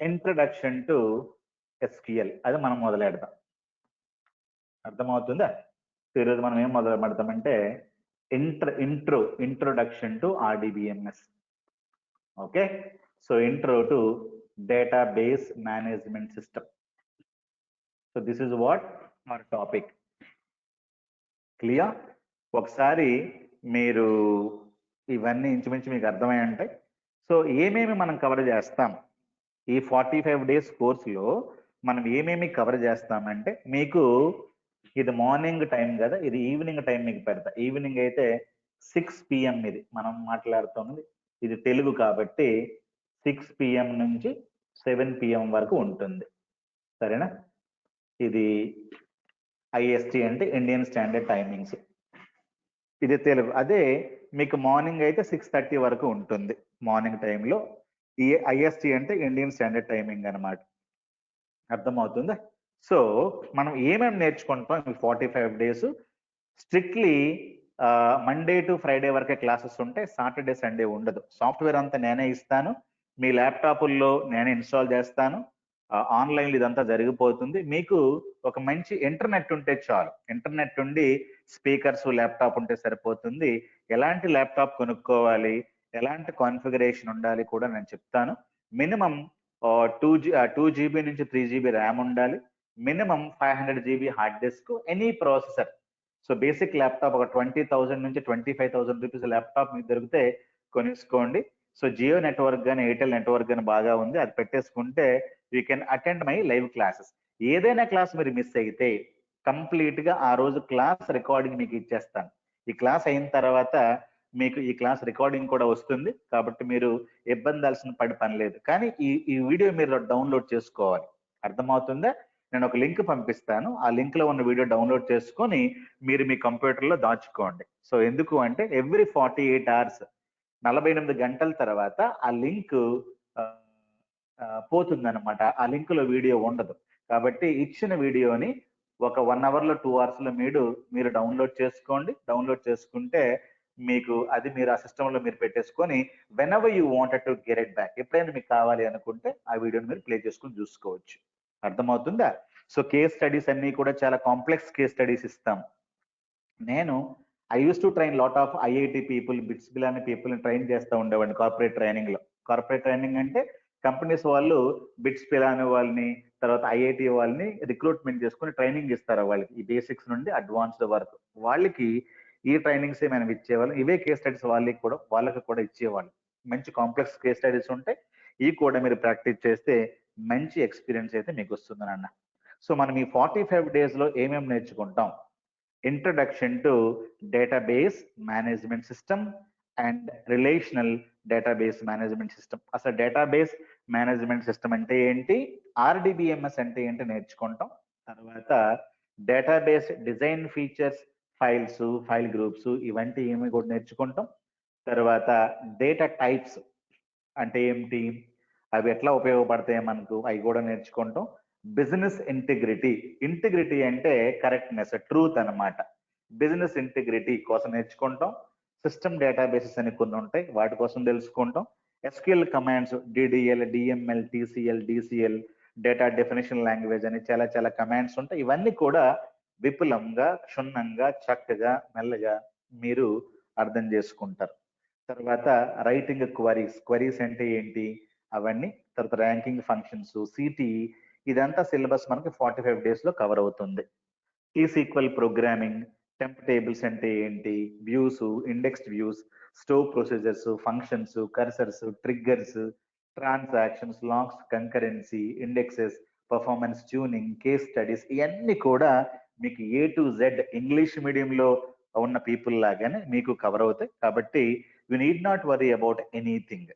ఇంట్రడక్షన్ టు SQL అది మనం మొదలెడదాం. అర్థమవుతుందా? ఈరోజు మనం ఏం మొదలు పెడతామంటే introduction to RDBMS. Okay, intro to database management system. This is what our topic. Clear? ఒకసారి మీరు ఇవన్నీ ఇంచుమించు మీకు అర్థమై ఉంటాయి. ఏమేమి మనం కవర్ చేస్తాం ఈ 45 days కోర్సులో, మనం ఏమేమి కవర్ చేస్తామంటే, మీకు ఇది మార్నింగ్ టైం కదా, ఇది ఈవినింగ్ టైం మీకు పెడతా. ఈవినింగ్ అయితే 6 PM ఇది మనం మాట్లాడుతున్నది, ఇది తెలుగు కాబట్టి 6 PM నుంచి 7 PM వరకు ఉంటుంది. సరేనా? ఇది IST అంటే ఇండియన్ స్టాండర్డ్ టైమింగ్స్, ఇది తెలుగు. అదే మీకు మార్నింగ్ అయితే 6:30 వరకు ఉంటుంది మార్నింగ్ టైంలో. ఈ IST అంటే ఇండియన్ స్టాండర్డ్ టైమింగ్ అనమాట. అర్థమవుతుందా? మనం ఏమేమి నేర్చుకుంటాం ఈ 45 days? Strictly Monday to Friday వరకే క్లాసెస్ ఉంటాయి, సాటర్డే సండే ఉండదు. సాఫ్ట్వేర్ అంతా నేనే ఇస్తాను, మీ ల్యాప్టాప్ల్లో నేనే ఇన్స్టాల్ చేస్తాను, ఆన్లైన్ ఇదంతా జరిగిపోతుంది. మీకు ఒక మంచి ఇంటర్నెట్ ఉంటే చాలు. ఇంటర్నెట్ ఉండి స్పీకర్స్ ల్యాప్టాప్ ఉంటే సరిపోతుంది. ఎలాంటి ల్యాప్టాప్ కొనుక్కోవాలి, ఎలాంటి కాన్ఫిగరేషన్ ఉండాలి కూడా నేను చెప్తాను. మినిమం 2 GB నుంచి 3 GB ర్యామ్ ఉండాలి. Minimum 500 GB hard disk, any processor. Basic laptop ఒక 20,000 నుంచి 25,000 రూపీస్ ల్యాప్టాప్ మీకు దొరికితే కొనేసుకోండి. జియో నెట్వర్క్ కానీ ఎయిర్టెల్ నెట్వర్క్ కానీ బాగా ఉంది, అది పెట్టేసుకుంటే you can attend my live classes. ఏదైనా క్లాస్ మీరు మిస్ అయితే కంప్లీట్ గా ఆ రోజు క్లాస్ రికార్డింగ్ మీకు ఇచ్చేస్తాను. ఈ క్లాస్ అయిన తర్వాత మీకు ఈ క్లాస్ రికార్డింగ్ కూడా వస్తుంది, కాబట్టి మీరు ఇబ్బందాల్సిన పని లేదు. కానీ ఈ వీడియో మీరు డౌన్లోడ్ చేసుకోవాలి. అర్థమవుతుందా? నేను ఒక లింక్ పంపిస్తాను, ఆ లింక్ లో ఉన్న వీడియో డౌన్లోడ్ చేసుకొని మీరు మీ కంప్యూటర్ లో దాచుకోండి. ఎందుకు అంటే ఎవ్రీ 48 hours 48 గంటల తర్వాత ఆ లింక్ పోతుందన్నమాట. ఆ లింక్ లో వీడియో ఉండదు. కాబట్టి ఇచ్చిన వీడియోని ఒక 1 hour లో 2 hours లో మీరు డౌన్లోడ్ చేసుకోండి. డౌన్లోడ్ చేసుకుంటే మీకు అది మీరు ఆ సిస్టమ్ లో మీరు పెట్టేసుకొని when ever you wanted to get it back, ఎప్పుడైనా మీకు కావాలి అనుకుంటే ఆ వీడియోని మీరు ప్లే చేసుకుని చూసుకోవచ్చు. అర్థమవుతుందా? కేస్ స్టడీస్ అన్ని కూడా చాలా కాంప్లెక్స్ కేస్ స్టడీస్ ఇస్తాం. నేను I use to train lot of IIT people, bits Pilani people train చేస్తూ ఉండేవాడిని కార్పొరేట్ ట్రైనింగ్ లో. కార్పొరేట్ ట్రైనింగ్ అంటే కంపెనీస్ వాళ్ళు బిట్స్ పిలాని వాళ్ళని, తర్వాత IIT వాళ్ళని రిక్రూట్మెంట్ చేసుకుని ట్రైనింగ్ ఇస్తారు వాళ్ళకి, ఈ బేసిక్స్ నుండి అడ్వాన్స్డ్ వరకు. వాళ్ళకి ఈ ట్రైనింగ్స్ మనం ఇచ్చేవాళ్ళం. ఇవే కేస్ స్టడీస్ వాళ్ళకి కూడా ఇచ్చేవాళ్ళం. మంచి కాంప్లెక్స్ కేస్ స్టడీస్ ఉంటాయి, ఈ కూడా మీరు ప్రాక్టీస్ చేస్తే మంచి ఎక్స్పీరియన్స్ అయితే మీకు వస్తుంది నాన్న. మనం ఈ 45 days లో ఏమేమి నేర్చుకుంటాం? Introduction to database management system and relational database management system. అసలు డేటాబేస్ మేనేజ్మెంట్ సిస్టమ్ అంటే ఏంటి, ఆర్డిబిఎంఎస్ అంటే ఏంటి నేర్చుకుంటాం. తర్వాత database design features, files, file groups ఇవంటి ఏమి కూడా నేర్చుకుంటాం. తర్వాత డేటా టైప్స్ అంటే ఏమిటి, అవి ఎట్లా ఉపయోగపడతాయి మనకు, అవి కూడా నేర్చుకుంటాం. బిజినెస్ ఇంటిగ్రిటీ, ఇంటిగ్రిటీ అంటే కరెక్ట్నెస్, ట్రూత్ అన్నమాట. బిజినెస్ ఇంటిగ్రిటీ కోసం నేర్చుకుంటాం. సిస్టమ్ డేటాబేసెస్ అని కొన్ని ఉంటాయి, వాటి కోసం తెలుసుకుంటాం. SQL commands, DDL, DML, TCL, DCL, data definition language అని చాలా చాలా కమాండ్స్ ఉంటాయి. ఇవన్నీ కూడా విపులంగా, క్షుణ్ణంగా, చక్కగా, మెల్లగా మీరు అర్థం చేసుకుంటారు. తర్వాత రైటింగ్ క్వరీస్, క్వరీస్ అంటే ఏంటి అవన్నీ. తర్వాత ర్యాంకింగ్ ఫంక్షన్స్, సిటీ, ఇదంతా సిలబస్ మనకి 45 days లో కవర్ అవుతుంది. ఈసీక్వల్ ప్రోగ్రామింగ్, టెంప్ టేబుల్స్ అంటే ఏంటి, views, indexed views, store procedures, functions, cursors, triggers, transactions, logs, concurrency, indexes, performance tuning, case studies, ఇవన్నీ కూడా మీకు ఏ టు జెడ్ ఇంగ్లీష్ మీడియంలో ఉన్న పీపుల్ లాగానే మీకు కవర్ అవుతాయి. కాబట్టి you need not worry about anything.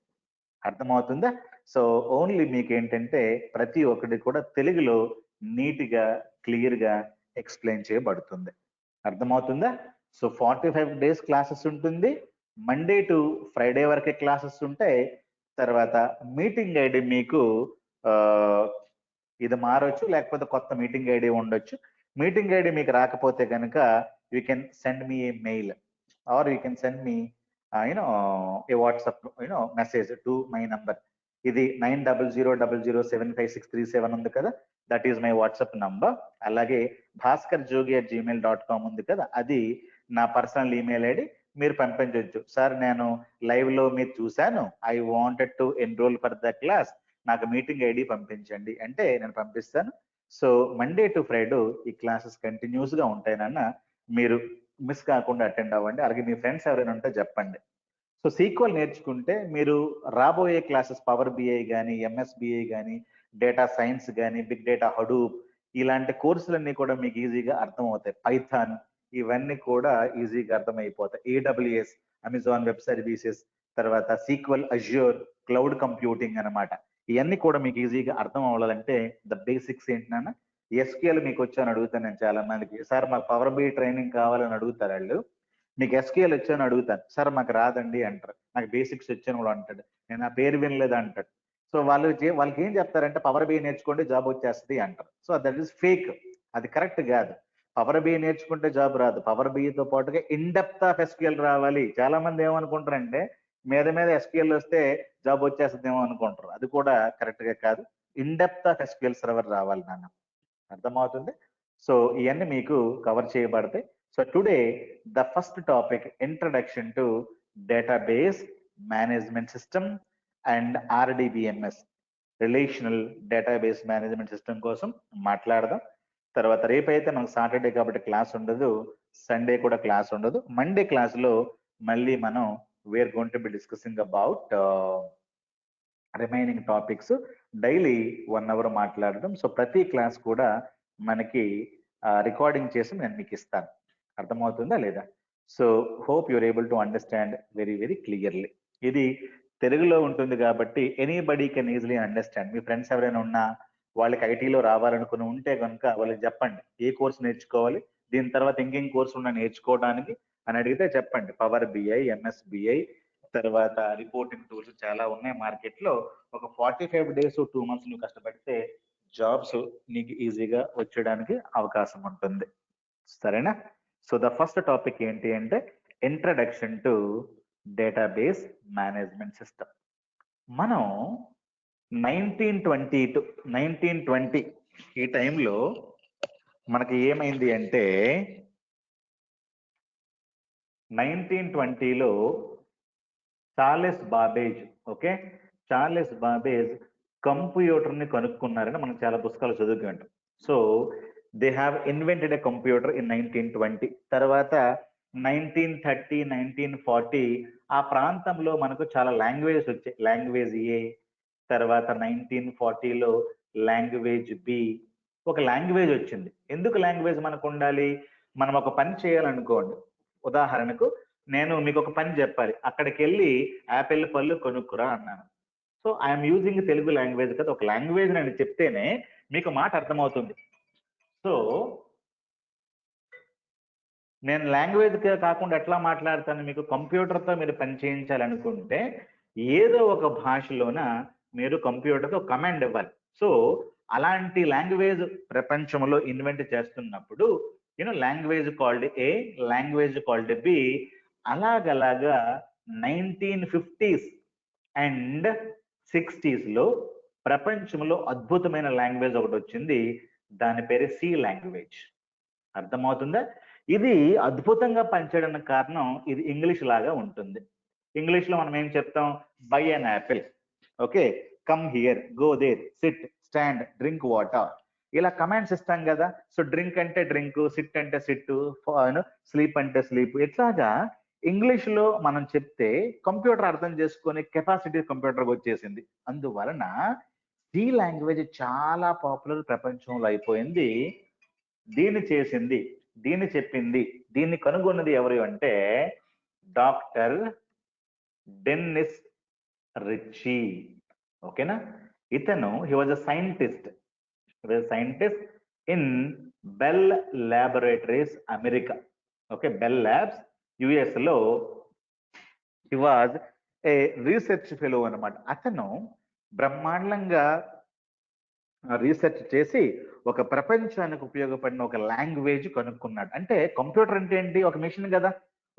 అర్థమవుతుందా? సో ఓన్లీ మీకు ఏంటంటే ప్రతి ఒక్కటి కూడా తెలుగులో నీట్గా, క్లియర్గా ఎక్స్ప్లెయిన్ చేయబడుతుంది. అర్థమవుతుందా? సో 45 days క్లాసెస్ ఉంటుంది. మండే టు ఫ్రైడే వరకే క్లాసెస్ ఉంటాయి. తర్వాత మీటింగ్ ఐడి మీకు ఆ, ఇది మారొచ్చు, లేకపోతే కొత్త మీటింగ్ ఐడి ఉండొచ్చు. మీటింగ్ ఐడి మీకు రాకపోతే కనుక you can send me a mail or you can send me a WhatsApp message to my number. ఇది 9000075637 ఉంది కదా, that is my WhatsApp number. అలాగే bhaskarjogi@gmail.com ఉంది కదా, అది నా పర్సనల్ ఈమెయిల్ ఐడి. మీరు పంపించవచ్చు, సార్ నేను లైవ్ లో మీరు చూశాను, I wanted to enrol for the class, నాకు మీటింగ్ ఐడి పంపించండి అంటే నేను పంపిస్తాను. సో మండే టు ఫ్రైడే ఈ క్లాసెస్ కంటిన్యూస్ గా ఉంటాయి నాన్న, మీరు మిస్ కాకుండా అటెండ్ అవ్వండి. అలాగే మీ ఫ్రెండ్స్ ఎవరైనా ఉంటే చెప్పండి. సో సీక్వల్ నేర్చుకుంటే మీరు రాబోయే క్లాసెస్ పవర్ బిఐ కానీ, ఎంఎస్బిఐ కానీ, డేటా సైన్స్ కానీ, బిగ్ డేటా హడూప్, ఇలాంటి కోర్సులన్నీ కూడా మీకు ఈజీగా అర్థమవుతాయి. పైథాన్, ఇవన్నీ కూడా ఈజీగా అర్థమైపోతాయి. ఏడబ్ల్యూఎస్, అమెజాన్ వెబ్ సర్వీసెస్, తర్వాత సీక్వల్, అజ్యూర్, క్లౌడ్ కంప్యూటింగ్ అన్నమాట. ఇవన్నీ కూడా మీకు ఈజీగా అర్థం అవ్వాలంటే ద బేసిక్స్ ఏంటన్నా, ఎస్క్యూఎల్ మీకు వచ్చాను అడుగుతాను నేను చాలా మందికి, సార్ మాకు పవర్ బిఐ ట్రైనింగ్ కావాలని అడుగుతారు వాళ్ళు. మీకు ఎస్క్యూఎల్ వచ్చాను అడుగుతాను, సార్ మాకు రాదండి అంటారు. నాకు బేసిక్స్ వచ్చాను కూడా అంటాడు, నేను నా పేరు వినలేదు అంటాడు. సో వాళ్ళకి ఏం చెప్తారంటే పవర్ బిఐ నేర్చుకుంటే జాబ్ వచ్చేస్తుంది అంటారు. సో దట్ ఈస్ ఫేక్, అది కరెక్ట్ కాదు. పవర్ బిఐ నేర్చుకుంటే జాబ్ రాదు. పవర్ బిఐతో పాటుగా ఇన్ డెప్త్ ఆఫ్ ఎస్క్యూఎల్ రావాలి. చాలా మంది ఏమనుకుంటారంటే మీద మీద ఎస్క్యూఎల్ వస్తే జాబ్ వచ్చేస్తుందేమో అనుకుంటారు, అది కూడా కరెక్ట్ గా కాదు. In depth of SQL server రావాలి నాన్న. అర్థమవుతుంది? సో ఇవన్నీ మీకు కవర్ చేయబడతాయి. So today the first topic, introduction to database management system and RDBMS, relational database management system కోసం మాట్లాడదాం. తర్వాత రేపైతే మనకు సాటర్డే కాబట్టి క్లాస్ ఉండదు, సండే కూడా క్లాస్ ఉండదు. మండే క్లాస్ లో మళ్ళీ మనం we're going to be discussing about remaining topics. Daily 1 hour మాట్లాడడం. సో ప్రతి క్లాస్ కూడా మనకి రికార్డింగ్ చేసి నేను మీకు ఇస్తాను. అర్థమవుతుందా లేదా? So hope you're able to understand very very clearly. ఇది తెలుగులో ఉంటుంది కాబట్టి ఎనీబడీ కెన్ ఈజీలీ అండర్స్టాండ్. మీ ఫ్రెండ్స్ ఎవరైనా ఉన్నా, వాళ్ళకి ఐటీలో రావాలనుకుని ఉంటే కనుక వాళ్ళకి చెప్పండి ఏ కోర్స్ నేర్చుకోవాలి, దీని తర్వాత ఇంకేం కోర్సు ఉన్నా నేర్చుకోవడానికి అని అడిగితే చెప్పండి. పవర్ బిఐ, ఎంఎస్బిఐ, తర్వాత రిపోర్టింగ్ టూల్స్ చాలా ఉన్నాయి మార్కెట్ లో. ఒక 45 days 2 months నువ్వు కష్టపడితే జాబ్స్ నీకు ఈజీగా వచ్చేయడానికి అవకాశం ఉంటుంది. సరేనా? సో ద ఫస్ట్ టాపిక్ ఏంటి అంటే introduction to database management system. మనం 1920 ఈ టైంలో మనకి ఏమైంది అంటే 1920లో Charles Babbage, okay, Charles Babbage computer ని కనుక్కున్నారని మనం చాలా పుస్తకాలు చదువుకుంటాం. So they have invented a computer in 1920. తర్వాత 1930, 1940 ఆ ప్రాంతంలో మనకు చాలా లాంగ్వేజెస్ వచ్చాయి. లాంగ్వేజ్ ఏ, తర్వాత 1940లో లాంగ్వేజ్ బి, ఒక లాంగ్వేజ్ వచ్చింది. ఎందుకు లాంగ్వేజ్ మనకు ఉండాలి? మనం ఒక పని చేయాలనుకోండి, ఉదాహరణకు నేను మీకు ఒక పని చెప్పాలి, అక్కడికి వెళ్ళి యాపిల్ పళ్ళు కొనుక్కురా అన్నాను. So I'm using Telugu language కదా, ఒక లాంగ్వేజ్ నేను చెప్తేనే మీకు మాట అర్థమవుతుంది. సో నేను లాంగ్వేజ్ కాకుండా ఎట్లా మాట్లాడతాను? మీకు కంప్యూటర్తో మీరు పని చేయించాలనుకుంటే ఏదో ఒక భాషలోన మీరు కంప్యూటర్తో కమాండ్ ఇవ్వాలి. సో అలాంటి లాంగ్వేజ్ ప్రపంచంలో ఇన్వెంట్ చేస్తున్నప్పుడు language called A, language called B, అలాగలాగా 1950s అండ్ 60s లో ప్రపంచంలో అద్భుతమైన లాంగ్వేజ్ ఒకటి వచ్చింది. దాని పేరు సి లాంగ్వేజ్. అర్థమవుతుందా? ఇది అద్భుతంగా పనిచేయడానికి కారణం ఇది ఇంగ్లీష్ లాగా ఉంటుంది. ఇంగ్లీష్ లో మనం ఏం చెప్తాం? Buy an apple, okay, come here, go there, sit, stand, drink water, ఇలా కమాండ్స్ ఇస్తాం కదా. సో డ్రింక్ అంటే డ్రింక్, సిట్ అంటే సిట్, స్లీప్ అంటే స్లీప్. ఇట్లాగా ఇంగ్లీష్ లో మనం చెప్తే కంప్యూటర్ అర్థం చేసుకునే కెపాసిటీ కంప్యూటర్కి వచ్చేసింది. అందువలన సి లాంగ్వేజ్ చాలా పాపులర్ ప్రపంచంలో అయిపోయింది. దీన్ని చేసింది, దీన్ని చెప్పింది, దీన్ని కనుగొన్నది ఎవరు అంటే డాక్టర్ డెన్నిస్ రిచీ. ఓకేనా? ఇతను he was a scientist in Bell Laboratories, America. Okay, Bell Labs, US లో he was a research fellow అనమాట. అతను బ్రహ్మాండంగా రీసెర్చ్ చేసి ఒక ప్రపంచానికి ఉపయోగపడిన ఒక లాంగ్వేజ్ కనుక్కున్నాడు. అంటే కంప్యూటర్ అంటే ఏంటి? ఒక మెషిన్ కదా.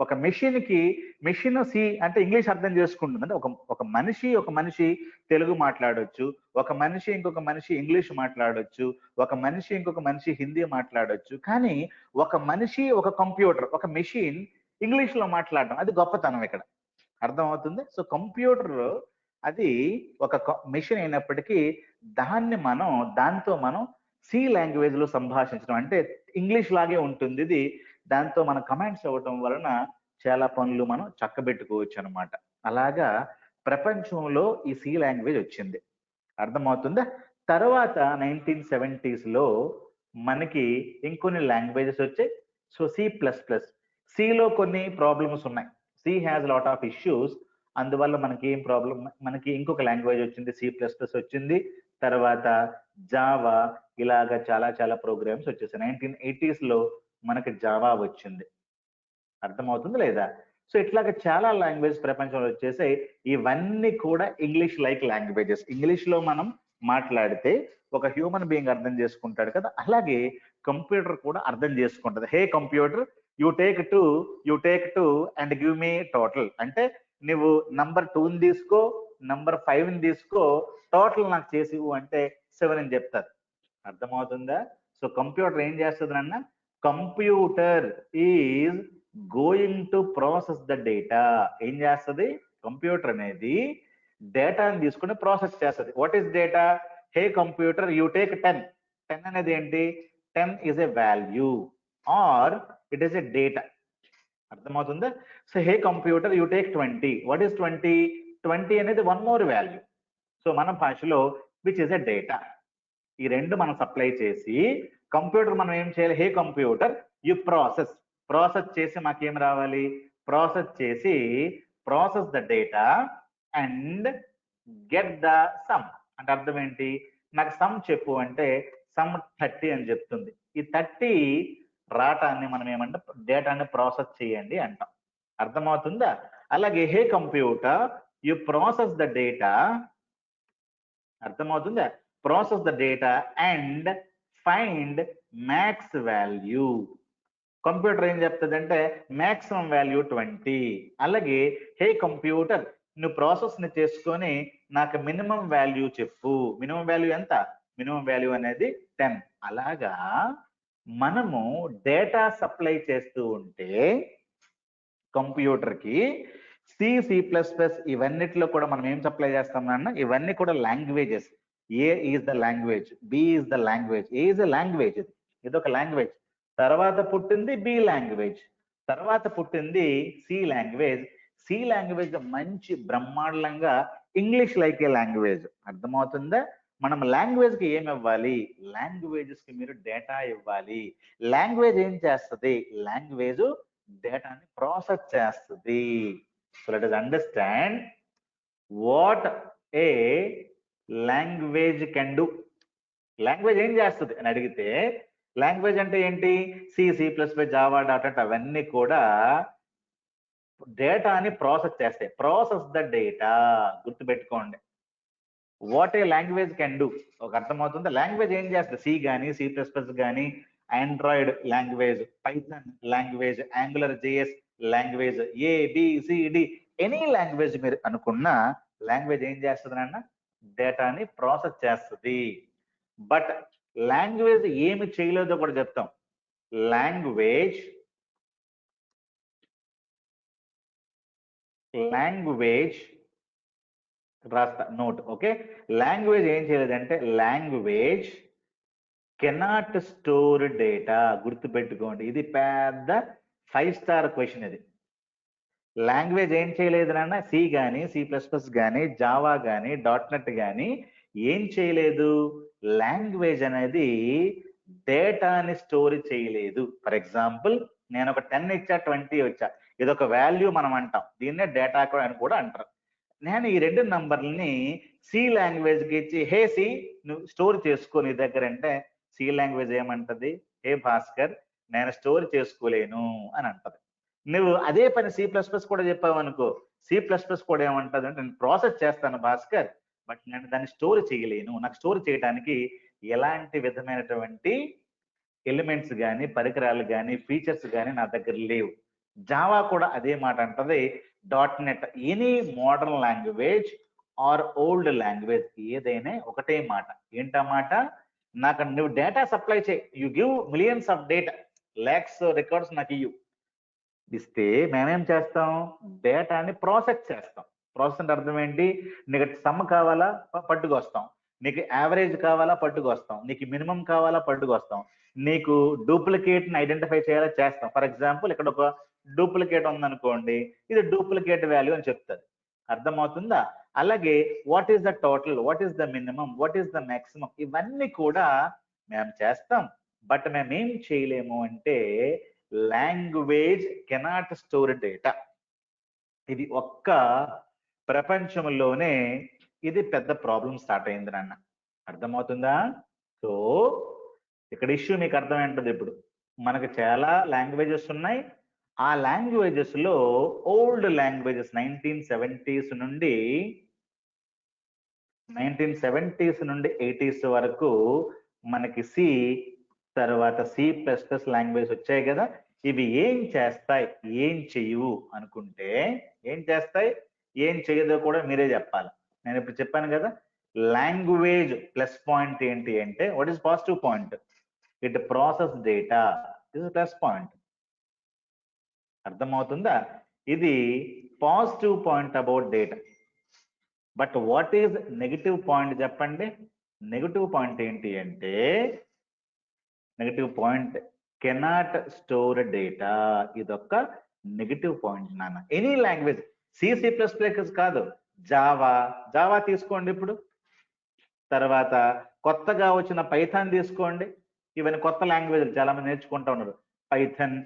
ఒక మెషిన్ కి మెషిన్ సి అంటే ఇంగ్లీష్ అర్థం చేసుకుంటుంది. అంటే ఒక మనిషి తెలుగు మాట్లాడొచ్చు, ఒక మనిషి ఇంకొక మనిషి ఇంగ్లీష్ మాట్లాడొచ్చు, ఒక మనిషి ఇంకొక మనిషి హిందీ మాట్లాడొచ్చు. కానీ ఒక మనిషి, ఒక కంప్యూటర్, ఒక మెషిన్ ఇంగ్లీష్ లో మాట్లాడడం, అది గొప్పతనం ఇక్కడ. అర్థమవుతుంది? సో కంప్యూటర్ అది ఒక మెషిన్ అయినప్పటికీ దాంతో మనం సి లాంగ్వేజ్ లో సంభాషించడం, అంటే ఇంగ్లీష్ లాగే ఉంటుంది ఇది. దాంతో మనం కమాండ్స్ ఇవ్వటం వలన చాలా పనులు మనం చక్కబెట్టుకోవచ్చు అనమాట. అలాగా ప్రపంచంలో ఈ సి లాంగ్వేజ్ వచ్చింది. అర్థమవుతుందా? తర్వాత 1970s లో మనకి ఇంకొన్ని లాంగ్వేజెస్ వచ్చాయి. సో C++, సిలో కొన్ని ప్రాబ్లమ్స్ ఉన్నాయి. C has lot of issues. అందువల్ల మనకి ఏం ప్రాబ్లం, మనకి ఇంకొక లాంగ్వేజ్ వచ్చింది, C++ వచ్చింది. తర్వాత జావా, ఇలాగా చాలా చాలా ప్రోగ్రామ్స్ వచ్చేసాయి. 1980s లో మనకి జావా వచ్చింది. అర్థమవుతుంది లేదా? సో ఇట్లాగా చాలా లాంగ్వేజ్ ప్రపంచంలో వచ్చేసాయి. ఇవన్నీ కూడా ఇంగ్లీష్ లైక్ లాంగ్వేజెస్. ఇంగ్లీష్ లో మనం మాట్లాడితే ఒక హ్యూమన్ బీయింగ్ అర్థం చేసుకుంటాడు కదా, అలాగే కంప్యూటర్ కూడా అర్థం చేసుకుంటది. హే computer, you take two and give me total. అంటే నువ్వు నంబర్ 2ని తీసుకో, నంబర్ 5ని తీసుకో, టోటల్ నాకు చేసి అంటే 7 అని చెప్తారు. అర్థమవుతుందా? సో కంప్యూటర్ ఏం చేస్తుంది అన్న? Computer is going to process the data. ఏం చేస్తుంది? కంప్యూటర్ అనేది డేటాని తీసుకుని ప్రాసెస్ చేస్తుంది. What is data? Hey computer, you take 10. 10 అనేది ఏంటి? 10 is a value or it is a data. అర్థమవుతుందా? So hey computer, you take 20. What is 20? 20 అనేది వన్ మోర్ వాల్యూ. సో మన భాషలో విచ్ ఇస్ ఎ డేటా. ఈ రెండు మనం సప్లై చేసి కంప్యూటర్ మనం ఏం చేయాలి? హే కంప్యూటర్, యు ప్రాసెస్ చేసి మాకేం రావాలి? Process the data and get the sum. అంటే అర్థం ఏంటి? నాకు సమ్ చెప్పు అంటే సమ్ 30 అని చెప్తుంది. ఈ 30 రాటాన్ని మనం ఏమంటే డేటాని ప్రాసెస్ చేయండి అంటాం. అర్థమవుతుందా? అలాగే hey computer, you process the data. అర్థమవుతుందా? Process the data and find max value. Computer ఏం చెప్తుంది అంటే మాక్సిమం వాల్యూ 20. అలాగే హే కంప్యూటర్, నువ్వు ప్రాసెస్ ని చేసుకొని నాకు మినిమం వాల్యూ చెప్పు. మినిమం వాల్యూ ఎంత? మినిమం వాల్యూ అనేది 10. అలాగా మనము డేటా సప్లై చేస్తూ ఉంటే కంప్యూటర్ కి C++ ఇవన్నిటిలో కూడా మనం ఏం సప్లై చేస్తాం అన్న? ఇవన్నీ కూడా languages. A is the language, B is the language. A is the language, ఇది ఒక లాంగ్వేజ్. తర్వాత పుట్టింది బి లాంగ్వేజ్, తర్వాత పుట్టింది సి లాంగ్వేజ్. సి లాంగ్వేజ్ మంచి బ్రహ్మాండంగా ఇంగ్లీష్ లైక్ ఏ లాంగ్వేజ్. అర్థమవుతుందా? మనం లాంగ్వేజ్ కి ఏమి ఇవ్వాలి? లాంగ్వేజెస్ కి మీరు డేటా ఇవ్వాలి. లాంగ్వేజ్ ఏం చేస్తుంది? లాంగ్వేజ్ డేటాని ప్రాసెస్ చేస్తుంది. So let us understand what a language can do. Language ఏం చేస్తుంది అని అడిగితే, లాంగ్వేజ్ అంటే ఏంటి? C++, జావా, డాట్ అవన్నీ కూడా డేటాని ప్రాసెస్ చేస్తాయి. ప్రాసెస్ ద డేటా, గుర్తుపెట్టుకోండి. What a language can do. ఒక అర్థమవుతుంది. లాంగ్వేజ్ ఏం చేస్తుంది? సి కానీ, C++ కానీ, Android language, Python language, angular JS language, ABCD any language మీరు అనుకున్న లాంగ్వేజ్ ఏం చేస్తుంది అన్న? డేటాని ప్రాసెస్ చేస్తుంది. బట్ లాంగ్వేజ్ ఏమి చేయలేదో కూడా చెప్తాం. లాంగ్వేజ్ రాస్తా నోట్. ఓకే, లాంగ్వేజ్ ఏం చేయలేదంటే లాంగ్వేజ్ కెనాట్ స్టోర్ డేటా. గుర్తుపెట్టుకోండి, ఇది పెద్ద 5 స్టార్ క్వశ్చన్. ఇది లాంగ్వేజ్ ఏం చేయలేదు నాన్న? సి కానీ, C++ కానీ, జావా కానీ, .NET కానీ ఏం చేయలేదు? లాంగ్వేజ్ అనేది డేటాని స్టోర్ చేయలేదు. ఫర్ ఎగ్జాంపుల్, నేను ఒక 10 ఇచ్చా, 20 వచ్చా, ఇదొక వాల్యూ మనం అంటాం. దీన్నే డేటా అని కూడా అంటారు. నేను ఈ 2 నంబర్లని సి లాంగ్వేజ్ కి ఇచ్చి, హే సి నువ్వు స్టోర్ చేసుకో నీ దగ్గర అంటే, సి లాంగ్వేజ్ ఏమంటది? హే భాస్కర్, నేను స్టోర్ చేసుకోలేను అని అంటది. నువ్వు అదే పని C++ కూడా చెప్పావు అనుకో, C++ కూడా ఏమంటది అంటే, నేను ప్రాసెస్ చేస్తాను భాస్కర్, బట్ నేను దాన్ని స్టోర్ చేయలేను. నాకు స్టోర్ చేయడానికి ఎలాంటి విధమైనటువంటి ఎలిమెంట్స్ కానీ, పరికరాలు కానీ, ఫీచర్స్ కానీ నా దగ్గర లేవు. జావా కూడా అదే మాట అంటది. .NET any modern language or old language ఏదైనా ఒకటే మాట. ఏంటా మాట? నాకు నువ్వు డేటా సప్లై చేయి, you give millions of data, lakhs records నాకు ఇయ్యు. ఇస్తే మేమేం చేస్తాం? డేటాని ప్రాసెస్ చేస్తాం. ప్రాసెస్ అంటే అర్థం ఏంటి? నీకు సమ్ కావాలా? పట్టుకొస్తాం. నీకు యావరేజ్ కావాలా? పట్టుకొస్తాం. నీకు మినిమం కావాలా? పట్టుకొస్తాం. నీకు డూప్లికేట్ ని ఐడెంటిఫై చేయాలా? చేస్తాం. ఫర్ ఎగ్జాంపుల్, ఇక్కడ ఒక డూప్లికేట్ ఉందనుకోండి, ఇది డూప్లికేట్ వాల్యూ అని చెప్తుంది. అర్థమవుతుందా? అలాగే what is the total, what is the minimum, what is the maximum, ఇవన్నీ కూడా మేము చేస్తాం. బట్ మేము ఏం చేయలేము అంటే, లాంగ్వేజ్ కెనాట్ స్టోర్ డేటా. ఇది ఒక్క ప్రపంచంలోనే ఇది పెద్ద ప్రాబ్లం స్టార్ట్ అయింది నాన్న. అర్థమవుతుందా? సో ఇక్కడ ఇష్యూ మీకు అర్థమైంటది. ఇప్పుడు మనకు చాలా లాంగ్వేజెస్ ఉన్నాయి. ఆ లాంగ్వేజెస్ లో ఓల్డ్ లాంగ్వేజెస్ 1970s నుండి 80s వరకు మనకి సి, తర్వాత C++ లాంగ్వేజ్ వచ్చాయి కదా. ఇవి ఏం చేస్తాయి, ఏం చెయ్యవు అనుకుంటే, ఏం చేస్తాయి, ఏం చేయదో కూడా మీరే చెప్పాలి. నేను ఇప్పుడు చెప్పాను కదా, లాంగ్వేజ్ ప్లస్ పాయింట్ ఏంటి అంటే, what is positive point? It process data, is plus point. అర్థమవుతుందా? ఇది positive point about data. But what is negative point చెప్పండి? నెగిటివ్ పాయింట్ ఏంటి అంటే, negative point cannot store data. ఇదొక నెగిటివ్ పాయింట్ నాన్న. Any language, C++ కాదు, Java తీసుకోండి. ఇప్పుడు తర్వాత కొత్తగా వచ్చిన పైథాన్ తీసుకోండి. ఇవన్నీ కొత్త లాంగ్వేజ్ చాలా మంది నేర్చుకుంటా ఉన్నారు. పైథాన్,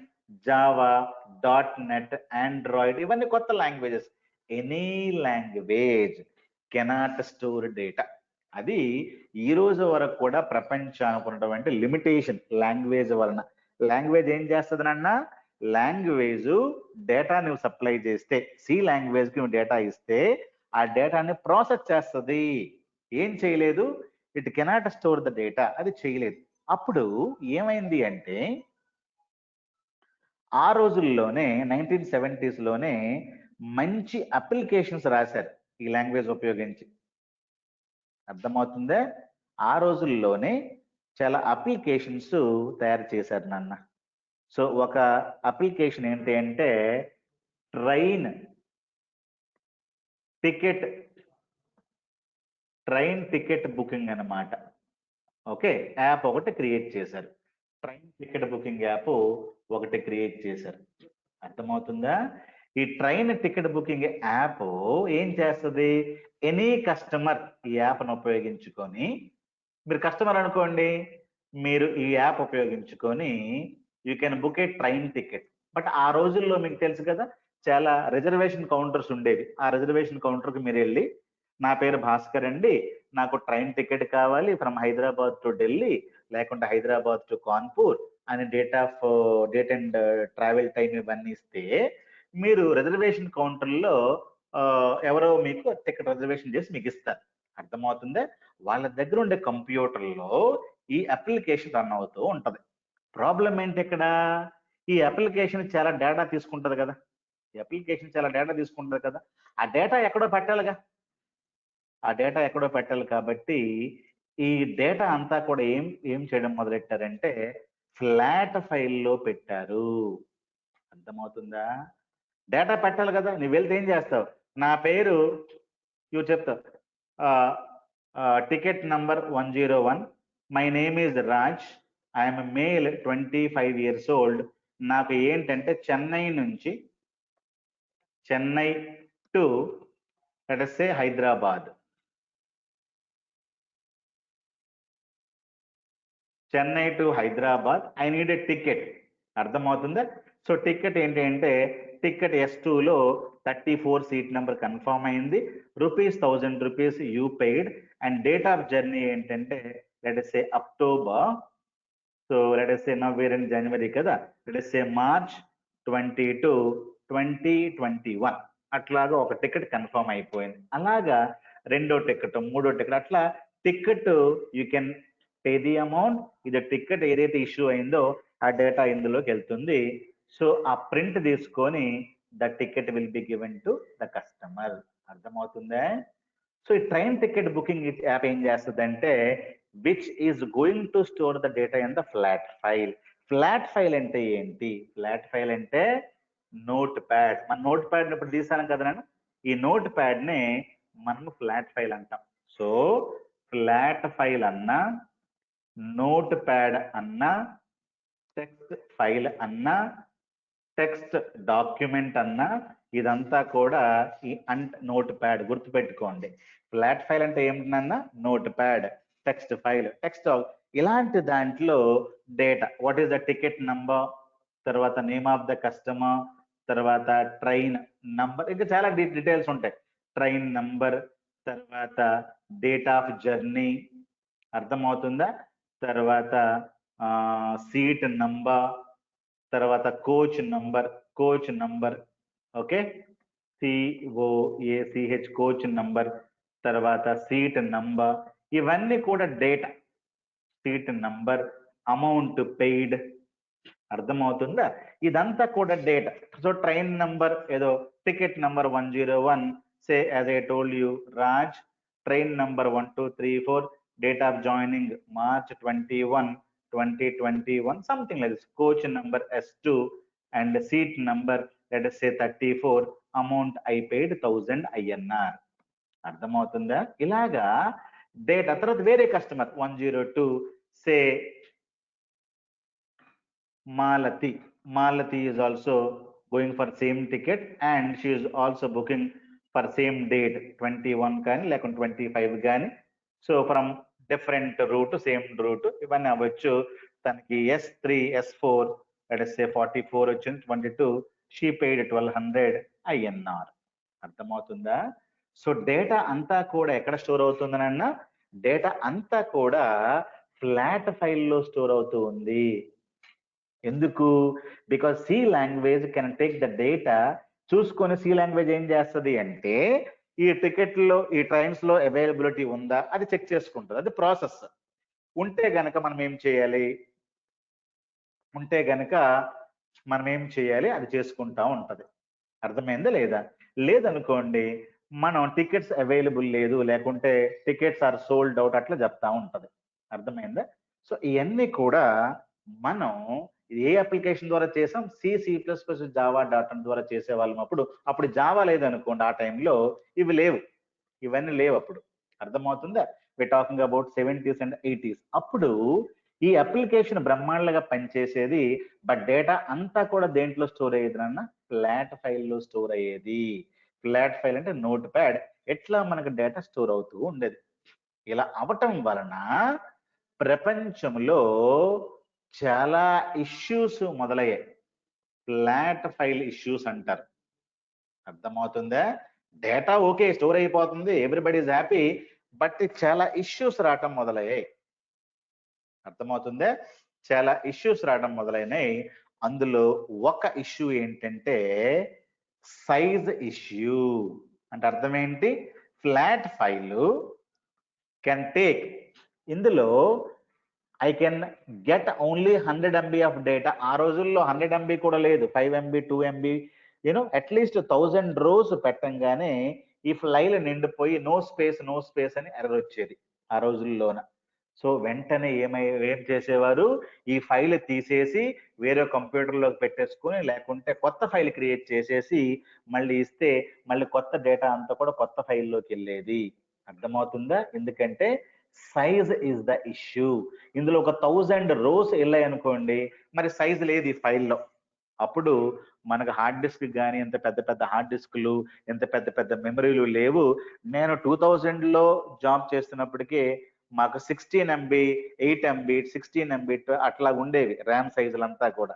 జావా, .NET, ఆండ్రాయిడ్ ఇవన్నీ కొత్త languages. Any language cannot store data. అది ఈ రోజు వరకు కూడా ప్రపంచానికి ఉన్నటువంటి లిమిటేషన్ లాంగ్వేజ్ వలన. లాంగ్వేజ్ ఏం చేస్తుంది నాన్న? లాంగ్వేజ్ డేటా నువ్వు సప్లై చేస్తే, సి లాంగ్వేజ్ కి నువ్వు డేటా ఇస్తే, ఆ డేటాని ప్రాసెస్ చేస్తుంది. ఏం చేయలేదు? It cannot store the data. అది చేయలేదు. అప్పుడు ఏమైంది అంటే, ఆ రోజుల్లోనే 1970s లోనే మంచి అప్లికేషన్స్ రాశారు ఈ లాంగ్వేజ్ ఉపయోగించి. అర్థమవుతుందా? ఆ రోజుల్లోనే చాలా అప్లికేషన్స్ తయారు చేశారు నాన్న. సో ఒక అప్లికేషన్ ఏంటి అంటే, ట్రైన్ టికెట్ బుకింగ్ అన్నమాట. ఓకే, యాప్ ఒకటి క్రియేట్ చేశారు. ట్రైన్ టికెట్ బుకింగ్ యాప్ ఒకటి క్రియేట్ చేశారు. అర్థమవుతుందా? ఈ ట్రైన్ టికెట్ బుకింగ్ యాప్ ఏం చేస్తుంది? ఎనీ కస్టమర్ ఈ యాప్ను ఉపయోగించుకొని, మీరు కస్టమర్ అనుకోండి, మీరు ఈ యాప్ ఉపయోగించుకొని you can book A train ticket. But ఆ రోజుల్లో మీకు తెలుసు కదా, చాలా రిజర్వేషన్ కౌంటర్స్ ఉండేవి. ఆ రిజర్వేషన్ కౌంటర్కి మీరు వెళ్ళి, నా పేరు భాస్కర్ అండి, నాకు ట్రైన్ టికెట్ కావాలి ఫ్రమ్ హైదరాబాద్ టు ఢిల్లీ, లేకుంటే హైదరాబాద్ టు కాన్పూర్ అని డేట్ అండ్ ట్రావెల్ టైం ఇవన్నీ ఇస్తే, మీరు రిజర్వేషన్ కౌంటర్లో ఎవరో మీకు టికెట్ రిజర్వేషన్ చేసి మీకు ఇస్తారు. అర్థమవుతుందే? వాళ్ళ దగ్గర ఉండే కంప్యూటర్లో ఈ అప్లికేషన్ రన్ అవుతూ ఉంటది. ప్రాబ్లం ఏంటి ఇక్కడ? ఈ అప్లికేషన్ చాలా డేటా తీసుకుంటది కదా. ఈ అప్లికేషన్ చాలా డేటా తీసుకుంటది కదా. ఆ డేటా ఎక్కడో పెట్టాలిగా. ఆ డేటా ఎక్కడో పెట్టాలి కాబట్టి ఈ డేటా అంతా కూడా ఏం చేయడం మొదలెట్టారంటే ఫ్లాట్ ఫైల్లో పెట్టారు. అర్థమవుతుందా? డేటా పెట్టాలి కదా. నువ్వు వెళ్తే ఏం చేస్తావు? నా పేరు ఇవి చెప్తావు. Ticket number 101, my name is Raj, I'm male, 25 years old. నాకు ఏంటంటే Chennai to let us say Hyderabad, Chennai to Hyderabad, I need a ticket. అర్థమవుతుందా? సో టికెట్ ఏంటి అంటే టికెట్ S2లో 34 సీట్ నెంబర్ కన్ఫర్మ్ అయింది, ₹1000 you paid, and date of journey ఏంటంటే let us say October. So let us say now we're in January కదా, let us say March 22, 2021. అట్లాగా ఒక ticket confirm అయిపోయింది. అలాగా రెండో టికెట్, మూడో టికెట్, అట్లా ticket you can pay the amount. ఇది టికెట్ ఏదైతే ఇష్యూ అయిందో ఆ డేటా ఇందులోకి వెళ్తుంది. సో ఆ ప్రింట్ తీసుకొని the ticket will be given to the customer. అర్థమవుతుందా? సో ఈ ట్రైన్ టికెట్ బుకింగ్ యాప్ ఏం చేస్తుందంటే which is going to store the data in the flat file. Flat file అంటే ఏంటి? ఫ్లాట్ ఫైల్ అంటే నోట్ ప్యాడ్. మన note pad ఇప్పుడు తీసాను కదా నేను, ఈ నోట్ ప్యాడ్ ని మనము ఫ్లాట్ ఫైల్ అంటాం. సో ఫ్లాట్ ఫైల్ అన్నా, నోట్ ప్యాడ్ అన్నా, టెక్స్ట్ ఫైల్ అన్నా, టెక్స్ట్ డాక్యుమెంట్ అన్నా, ఇదంతా కూడా ఈ నోట్ ప్యాడ్. గుర్తుపెట్టుకోండి, ఫ్లాట్ ఫైల్ అంటే ఏమిటన్నా notepad, text file, text ఇలాంటి దాంట్లో data, what is the ticket number, తర్వాత నేమ్ ఆఫ్ ద కస్టమర్, తర్వాత ట్రైన్ నంబర్, ఇంకా చాలా డీటెయిల్స్ ఉంటాయి. ట్రైన్ నంబర్, తర్వాత డేట్ ఆఫ్ జర్నీ, అర్థమవుతుందా? తర్వాత సీట్ నంబర్, తర్వాత coach number, okay, COACH coach number, తర్వాత సీట్ నంబర్, ఇవన్నీ కూడా data. Seat number, amount paid, అర్థమవుతుందా? ఇదంతా కూడా డేటా. సో ట్రైన్ నంబర్ ఏదో ticket number 101, say as I told you Raj, train number 1234, date of joining March 21, 2021, something like this. Coach number S2 and seat number let us say 34, amount I paid 1000 INR. అర్థమవుతుందా? ఇలాగా data. తర్వాత వేరే customer 102, say Malati. Malati is also going for same ticket and she is also booking for same date 21 కానీ లేకుంటే 25 కానీ. So from different root, same root, ఇవన్నీ అవ్వచ్చు. తనకి S3, S4 let us say 44 వచ్చింది, 22, షీ పెయిడ్ 1200 INR. అర్థమవుతుందా? So data అంతా కూడా ఎక్కడ స్టోర్ అవుతుందనన్నా, డేటా అంతా కూడా ఫ్లాట్ ఫైల్లో స్టోర్ అవుతూ ఉంది. ఎందుకు? Because C language can take the data. చూసుకొని సి లాంగ్వేజ్ ఏం చేస్తుంది అంటే ఈ టికెట్లో, ఈ ట్రైన్స్ లో అవైలబిలిటీ ఉందా అది చెక్ చేసుకుంటుంది. అది ప్రాసెస్. ఉంటే గనక మనం ఏం చేయాలి? అది చేసుకుంటా ఉంటది. అర్థమైందా లేదా? లేదనుకోండి, మనం టికెట్స్ అవైలబుల్ లేదు, లేకుంటే టికెట్స్ ఆర్ సోల్డ్ అవుట్, అట్లా చెప్తా ఉంటది. అర్థమైందా? సో ఇవన్నీ కూడా మనం ఏ అప్లికేషన్ ద్వారా చేసాం? C++, జావా డాట్ ద్వారా చేసేవాళ్ళం. అప్పుడు జావా లేదనుకోండి, ఆ టైంలో ఇవన్నీ లేవు అప్పుడు. అర్థమవుతుందా? We talking about 70s and 80s. అప్పుడు ఈ అప్లికేషన్ బ్రహ్మాండంగా పనిచేసేది. బట్ డేటా అంతా కూడా దేంట్లో స్టోర్ అయ్యేది అన్న? ఫ్లాట్ ఫైల్లో స్టోర్ అయ్యేది. ఫ్లాట్ ఫైల్ అంటే నోట్ ప్యాడ్. ఎట్లా మనకు డేటా స్టోర్ అవుతూ ఉండేది. ఇలా అవటం వలన ప్రపంచంలో చాలా ఇష్యూస్ మొదలయ్యాయి. ఫ్లాట్ ఫైల్ ఇష్యూస్ అంటారు. అర్థమవుతుందా? డేటా ఓకే స్టోర్ అయిపోతుంది, ఎవ్రీబడి ఈజ్ హ్యాపీ, బట్ చాలా ఇష్యూస్ రావటం మొదలయ్యాయి. అర్థమవుతుందా? చాలా ఇష్యూస్ రావడం మొదలైనాయి. అందులో ఒక ఇష్యూ ఏంటంటే సైజ్ ఇష్యూ. అంటే అర్థం ఏంటి? ఫ్లాట్ ఫైల్ కెన్ టేక్, ఇందులో I can get only 100 MB of data. ఆ రోజుల్లో 100 MB కూడా లేదు, 5 MB 2 MB అట్లీస్ట్ 1000 రోస్ పెట్టంగానే ఈ ఫైల్ నిండిపోయి నో స్పేస్ అని ఎర్రర్ వచ్చేది ఆ రోజుల్లోన. సో వెంటనే ఏం చేసేవారు, ఈ ఫైల్ తీసేసి వేరే కంప్యూటర్లోకి పెట్టేసుకుని, లేకుంటే కొత్త ఫైల్ క్రియేట్ చేసేసి మళ్ళీ ఇస్తే మళ్ళీ కొత్త డేటా అంతా కూడా కొత్త ఫైల్లోకి వెళ్ళేది. అర్థమవుతుందా? ఎందుకంటే సైజ్ ఇస్ ద ఇష్యూ. ఇందులో ఒక 1000 రోస్ వెళ్ళాయి అనుకోండి, మరి సైజ్ లేదు ఈ ఫైల్లో. అప్పుడు మనకు హార్డ్ డిస్క్ కానీ ఎంత పెద్ద పెద్ద హార్డ్ డిస్క్లు, ఎంత పెద్ద పెద్ద మెమరీలు లేవు. నేను 2000లో జాబ్ చేస్తున్నప్పటికీ మాకు 16 MB 8 MB 16 MB అట్లా ఉండేవి ర్యామ్ సైజులంతా కూడా.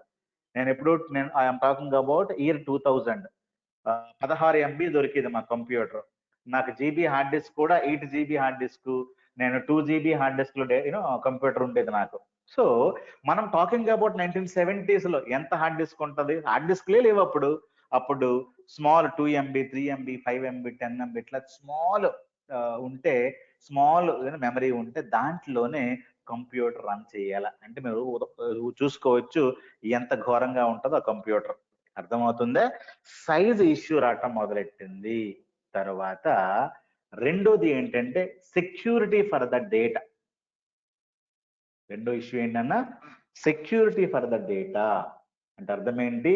నేను I'm talking about year 2000. 16 MB దొరికేది మా కంప్యూటర్. నాకు జీబీ హార్డ్ డిస్క్ కూడా 8 GB హార్డ్ డిస్క్, నేను 2 GB హార్డ్ డిస్క్ లో కంప్యూటర్ ఉండేది నాకు. సో మనం టాకింగ్ అబౌట్ 1970s లో ఎంత హార్డ్ డిస్క్ ఉంటుంది? హార్డ్ డిస్క్లే లేవు అప్పుడు. అప్పుడు small 2 MB 3 MB 5 MB 10 MB ఇట్లా స్మాల్ ఉంటే, స్మాల్ మెమరీ ఉంటే దాంట్లోనే కంప్యూటర్ రన్ చేయాల. అంటే మీరు చూసుకోవచ్చు ఎంత ఘోరంగా ఉంటుందో ఆ కంప్యూటర్. అర్థమవుతుందా? సైజ్ ఇష్యూ రావటం మొదలెట్టింది. తర్వాత రెండోది ఏంటంటే సెక్యూరిటీ ఫర్ ద డేటా. రెండో ఇష్యూ ఏంటన్నా సెక్యూరిటీ ఫర్ ద డేటా. అంటే అర్థం ఏంటి?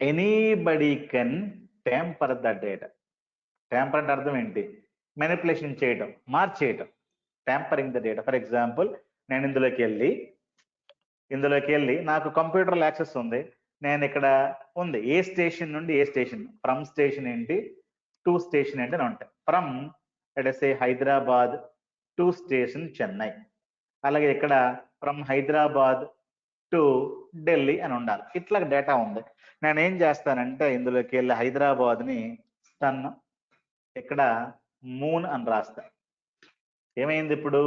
Anybody can tamper the data. Tamper అంటే అర్థం ఏంటి? మెనిపులేషన్ చేయటం, మార్చేయటం, tampering the data. For example, నేను ఇందులోకి వెళ్ళి నాకు కంప్యూటర్ యాక్సెస్ ఉంది. నేను ఇక్కడ ఉంది ఏ స్టేషన్ నుండి ఏ స్టేషన్, ఫ్రమ్ స్టేషన్ ఏంటి టు స్టేషన్ ఏంటి అని ఉంటాయి. From say Hyderabad to station Chennai. అలాగే ఇక్కడ ఫ్రమ్ హైదరాబాద్ టు ఢిల్లీ అని ఉండాలి. ఇట్లా డేటా ఉంది. నేను ఏం చేస్తానంటే ఇందులోకి వెళ్ళి హైదరాబాద్ని సన్, ఇక్కడ మూన్ అని రాస్తా. ఏమైంది ఇప్పుడు?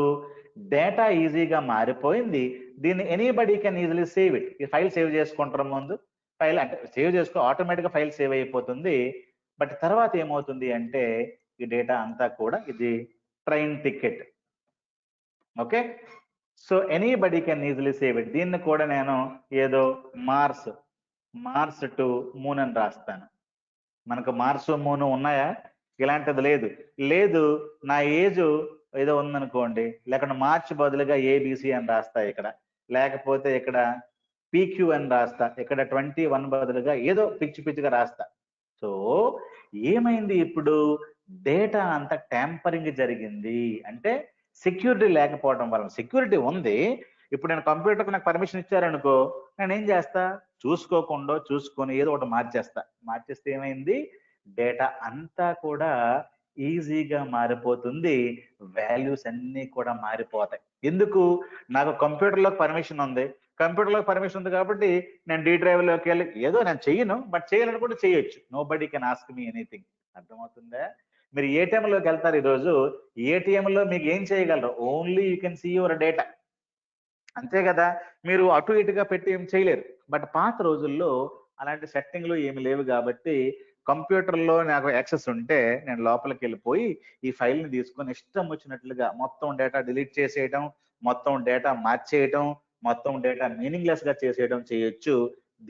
డేటా ఈజీగా మారిపోయింది. దీన్ని anybody can easily save it. ఈ ఫైల్ సేవ్ చేసుకుంటారు ముందు, ఫైల్ అంటే సేవ్ చేసుకో, ఆటోమేటిక్గా ఫైల్ సేవ్ అయిపోతుంది. బట్ తర్వాత ఏమవుతుంది అంటే ఈ డేటా అంతా కూడా ఇది train ticket. Okay, so anybody can easily save it. దీన్ని కూడా నేను ఏదో మార్స్ టు మూన్ అని రాస్తాను. మనకు మార్స్ మూన్ ఉన్నాయా? ఇలాంటిది లేదు. నా ఏజ్ ఏదో ఉందనుకోండి, లేకుంటే మార్చ్ బదులుగా ఏబిసి అని రాస్తా ఇక్కడ, లేకపోతే ఇక్కడ పీక్యూ అని రాస్తా, ఇక్కడ 21 బదులుగా ఏదో పిచ్చిగా రాస్తా. సో ఏమైంది ఇప్పుడు? డేటా అంతా ట్యాంపరింగ్ జరిగింది. అంటే సెక్యూరిటీ లేకపోవడం వలన. సెక్యూరిటీ ఉంది, ఇప్పుడు నేను కంప్యూటర్కి నాకు పర్మిషన్ ఇచ్చారనుకో, నేను ఏం చేస్తా? చూసుకొని ఏదో ఒకటి మార్చేస్తే ఏమైంది? డేటా అంతా కూడా ఈజీగా మారిపోతుంది, వాల్యూస్ అన్ని కూడా మారిపోతాయి. ఎందుకు? నాకు కంప్యూటర్లోకి పర్మిషన్ ఉంది. కాబట్టి నేను డి డ్రైవ్ లోకి వెళ్ళి ఏదో నేను చెయ్యను, బట్ చేయాలనుకుంటే చేయొచ్చు. Nobody can ask me anything. అర్థమవుతుందా? మీరు ఏటీఎంలోకి వెళ్తారు ఈరోజు, ఏటీఎంలో మీకు ఏం చేయగలరు? Only you can see your data, అంతే కదా. మీరు అటు ఇటుగా పెట్టి ఏం చేయలేరు. బట్ పాత రోజుల్లో అలాంటి సెట్టింగ్లు ఏమి లేవు కాబట్టి కంప్యూటర్లో నాకు యాక్సెస్ ఉంటే నేను లోపలికి వెళ్ళిపోయి ఈ ఫైల్ని తీసుకొని ఇష్టం వచ్చినట్లుగా మొత్తం డేటా డిలీట్ చేసేయడం, మొత్తం డేటా మార్చేయడం, మొత్తం డేటా మీనింగ్లెస్ గా చేసేయడం చేయొచ్చు.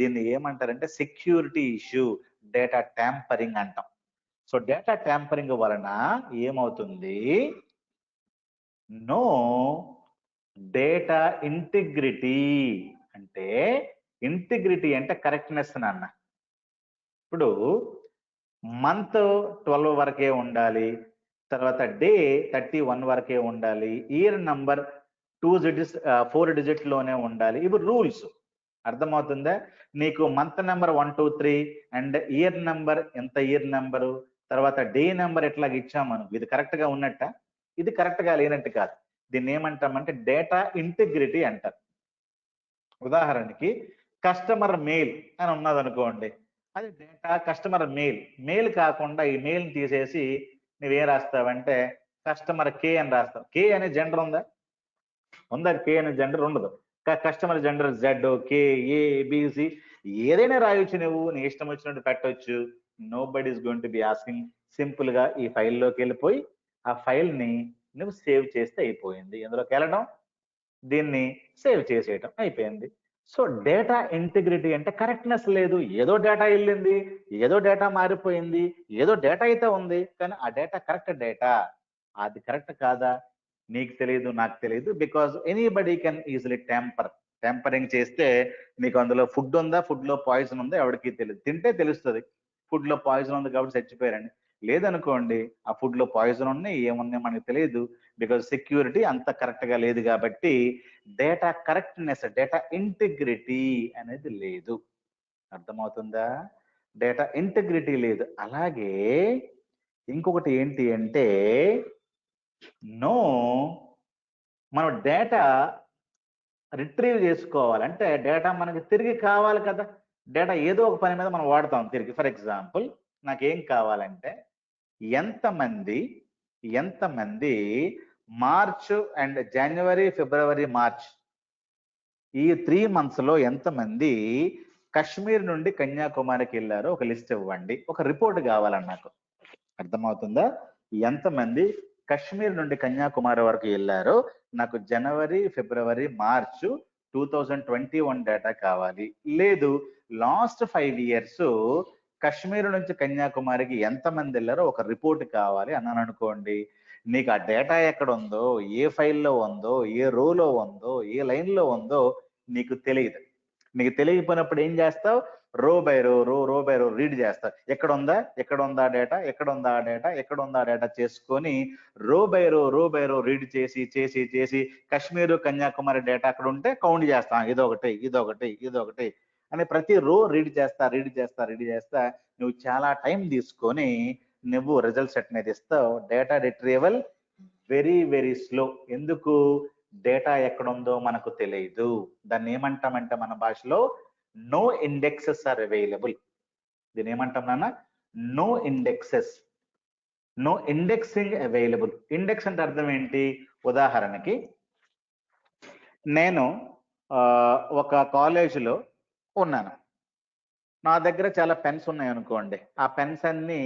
దీన్ని ఏమంటారంటే సెక్యూరిటీ ఇష్యూ, డేటా ట్యాంపరింగ్ అంటాం. సో డేటా ట్యాంపరింగ్ వలన ఏమవుతుంది? No data integrity. అంటే ఇంటిగ్రిటీ అంటే కరెక్ట్నెస్ నాన్న. ఇప్పుడు మంత్ 12 వరకే ఉండాలి, తర్వాత డే 31 వరకే ఉండాలి, ఇయర్ నంబర్ 4 డిజిట్ లోనే ఉండాలి. ఇవి రూల్స్. అర్థమవుతుందా? నీకు month number 1 2 3 and year number ఎంత, ఇయర్ నెంబరు, తర్వాత డే నెంబర్ ఎట్లాగ ఇచ్చామను, ఇది కరెక్ట్ గా ఉన్నట్ట, ఇది కరెక్ట్ గా లేనట్టు కాదు. దీన్ని ఏమంటామంటే డేటా ఇంటిగ్రిటీ అంటారు. ఉదాహరణకి కస్టమర్ మెయిల్ అని ఉన్నది అనుకోండి, అది డేటా కస్టమర్ మెయిల్ కాకుండా ఈ మెయిల్ తీసేసి నువ్వేం రాస్తావంటే కస్టమర్ కే అని రాస్తావు. కే అనే జెండర్ ఉందా? కే అనే జెండర్ ఉండదు. Customer gender Z, K, A, B C ఏదైనా రాయొచ్చు, నువ్వు నీ ఇష్టం వచ్చినట్టు పెట్టొచ్చు. Nobody is going to be asking. Simple గా ఈ ఫైల్లోకి వెళ్ళిపోయి ఆ ఫైల్ ని నువ్వు సేవ్ చేస్తే అయిపోయింది. ఎందులోకి వెళ్ళడం, దీన్ని సేవ్ చేసేయటం అయిపోయింది. సో డేటా ఇంటిగ్రిటీ అంటే కరెక్ట్నెస్ లేదు. ఏదో డేటా వెళ్ళింది, ఏదో డేటా మారిపోయింది, ఏదో డేటా అయితే ఉంది, కానీ ఆ డేటా కరెక్ట్ డేటా. అది కరెక్ట్ కాదా? నీకు తెలియదు, నాకు తెలియదు. Because anybody can easily tempering చేస్తే నీకు అందులో ఫుడ్ ఉందా, ఫుడ్ లో పాయిజన్ ఉందా ఎవరికి తెలియదు. తింటే తెలుస్తుంది ఫుడ్ లో పాయిజన్ ఉంది కాబట్టి చచ్చిపోయారండి. లేదనుకోండి, ఆ ఫుడ్ లో పాయిజన్ ఉన్నాయి, ఏమున్నాయి మనకు తెలియదు. బికాస్ సెక్యూరిటీ అంత కరెక్ట్ గా లేదు కాబట్టి డేటా కరెక్ట్నెస్, డేటా ఇంటిగ్రిటీ అనేది లేదు. అర్థమవుతుందా? డేటా ఇంటిగ్రిటీ లేదు. అలాగే ఇంకొకటి ఏంటి అంటే నో, మనం డేటా రిట్రీవ్ చేసుకోవాలంటే డేటా మనకి తిరిగి కావాలి కదా. డేటా ఏదో ఒక పని మీద మనం వాడతాం తిరిగి. ఫర్ ఎగ్జాంపుల్, నాకేం కావాలంటే ఎంతమంది March and January, February, March ఈ 3 months లో ఎంతమంది కశ్మీర్ నుండి కన్యాకుమారికి వెళ్ళారో ఒక లిస్ట్ ఇవ్వండి. ఒక రిపోర్ట్ కావాలని నాకు. అర్థమవుతుందా? ఎంతమంది కశ్మీర్ నుండి కన్యాకుమారి వరకు వెళ్ళారో నాకు జనవరి, ఫిబ్రవరి, మార్చ్ 2021 డేటా కావాలి. లేదు, లాస్ట్ 5 years కశ్మీర్ నుంచి కన్యాకుమారికి ఎంతమంది వెళ్ళారో ఒక రిపోర్ట్ కావాలి అన్నాను అనుకోండి. నీకు ఆ డేటా ఎక్కడ ఉందో, ఏ ఫైల్లో ఉందో, ఏ రోలో ఉందో, ఏ లైన్లో ఉందో నీకు తెలియదు. నీకు తెలియకపోయినప్పుడు ఏం చేస్తావు? రో బై రో రీడ్ చేస్తావు. ఎక్కడ ఉందా డేటా చేసుకొని రో బై రో రీడ్ చేసి కశ్మీర్, కన్యాకుమారి డేటా అక్కడ ఉంటే కౌంట్ చేస్తాం. ఇదొకటి అని ప్రతి రో రీడ్ చేస్తా నువ్వు చాలా టైం తీసుకొని నువ్వు రిజల్ట్ సెట్ అనేది ఇస్తావు. Data retrieval very very slow. ఎందుకు? డేటా ఎక్కడుందో మనకు తెలియదు. దాన్ని ఏమంటామంటే మన భాషలో నో ఇండెక్సెస్ ఆర్ అవైలబుల్. దీన్ని ఏమంటాం నాన్న? No indexes, no indexing available. Index అంటే అర్థం ఏంటి? ఉదాహరణకి నేను ఒక కాలేజీలో ఉన్నాను, నా దగ్గర చాలా పెన్స్ ఉన్నాయి అనుకోండి. ఆ పెన్స్ అన్ని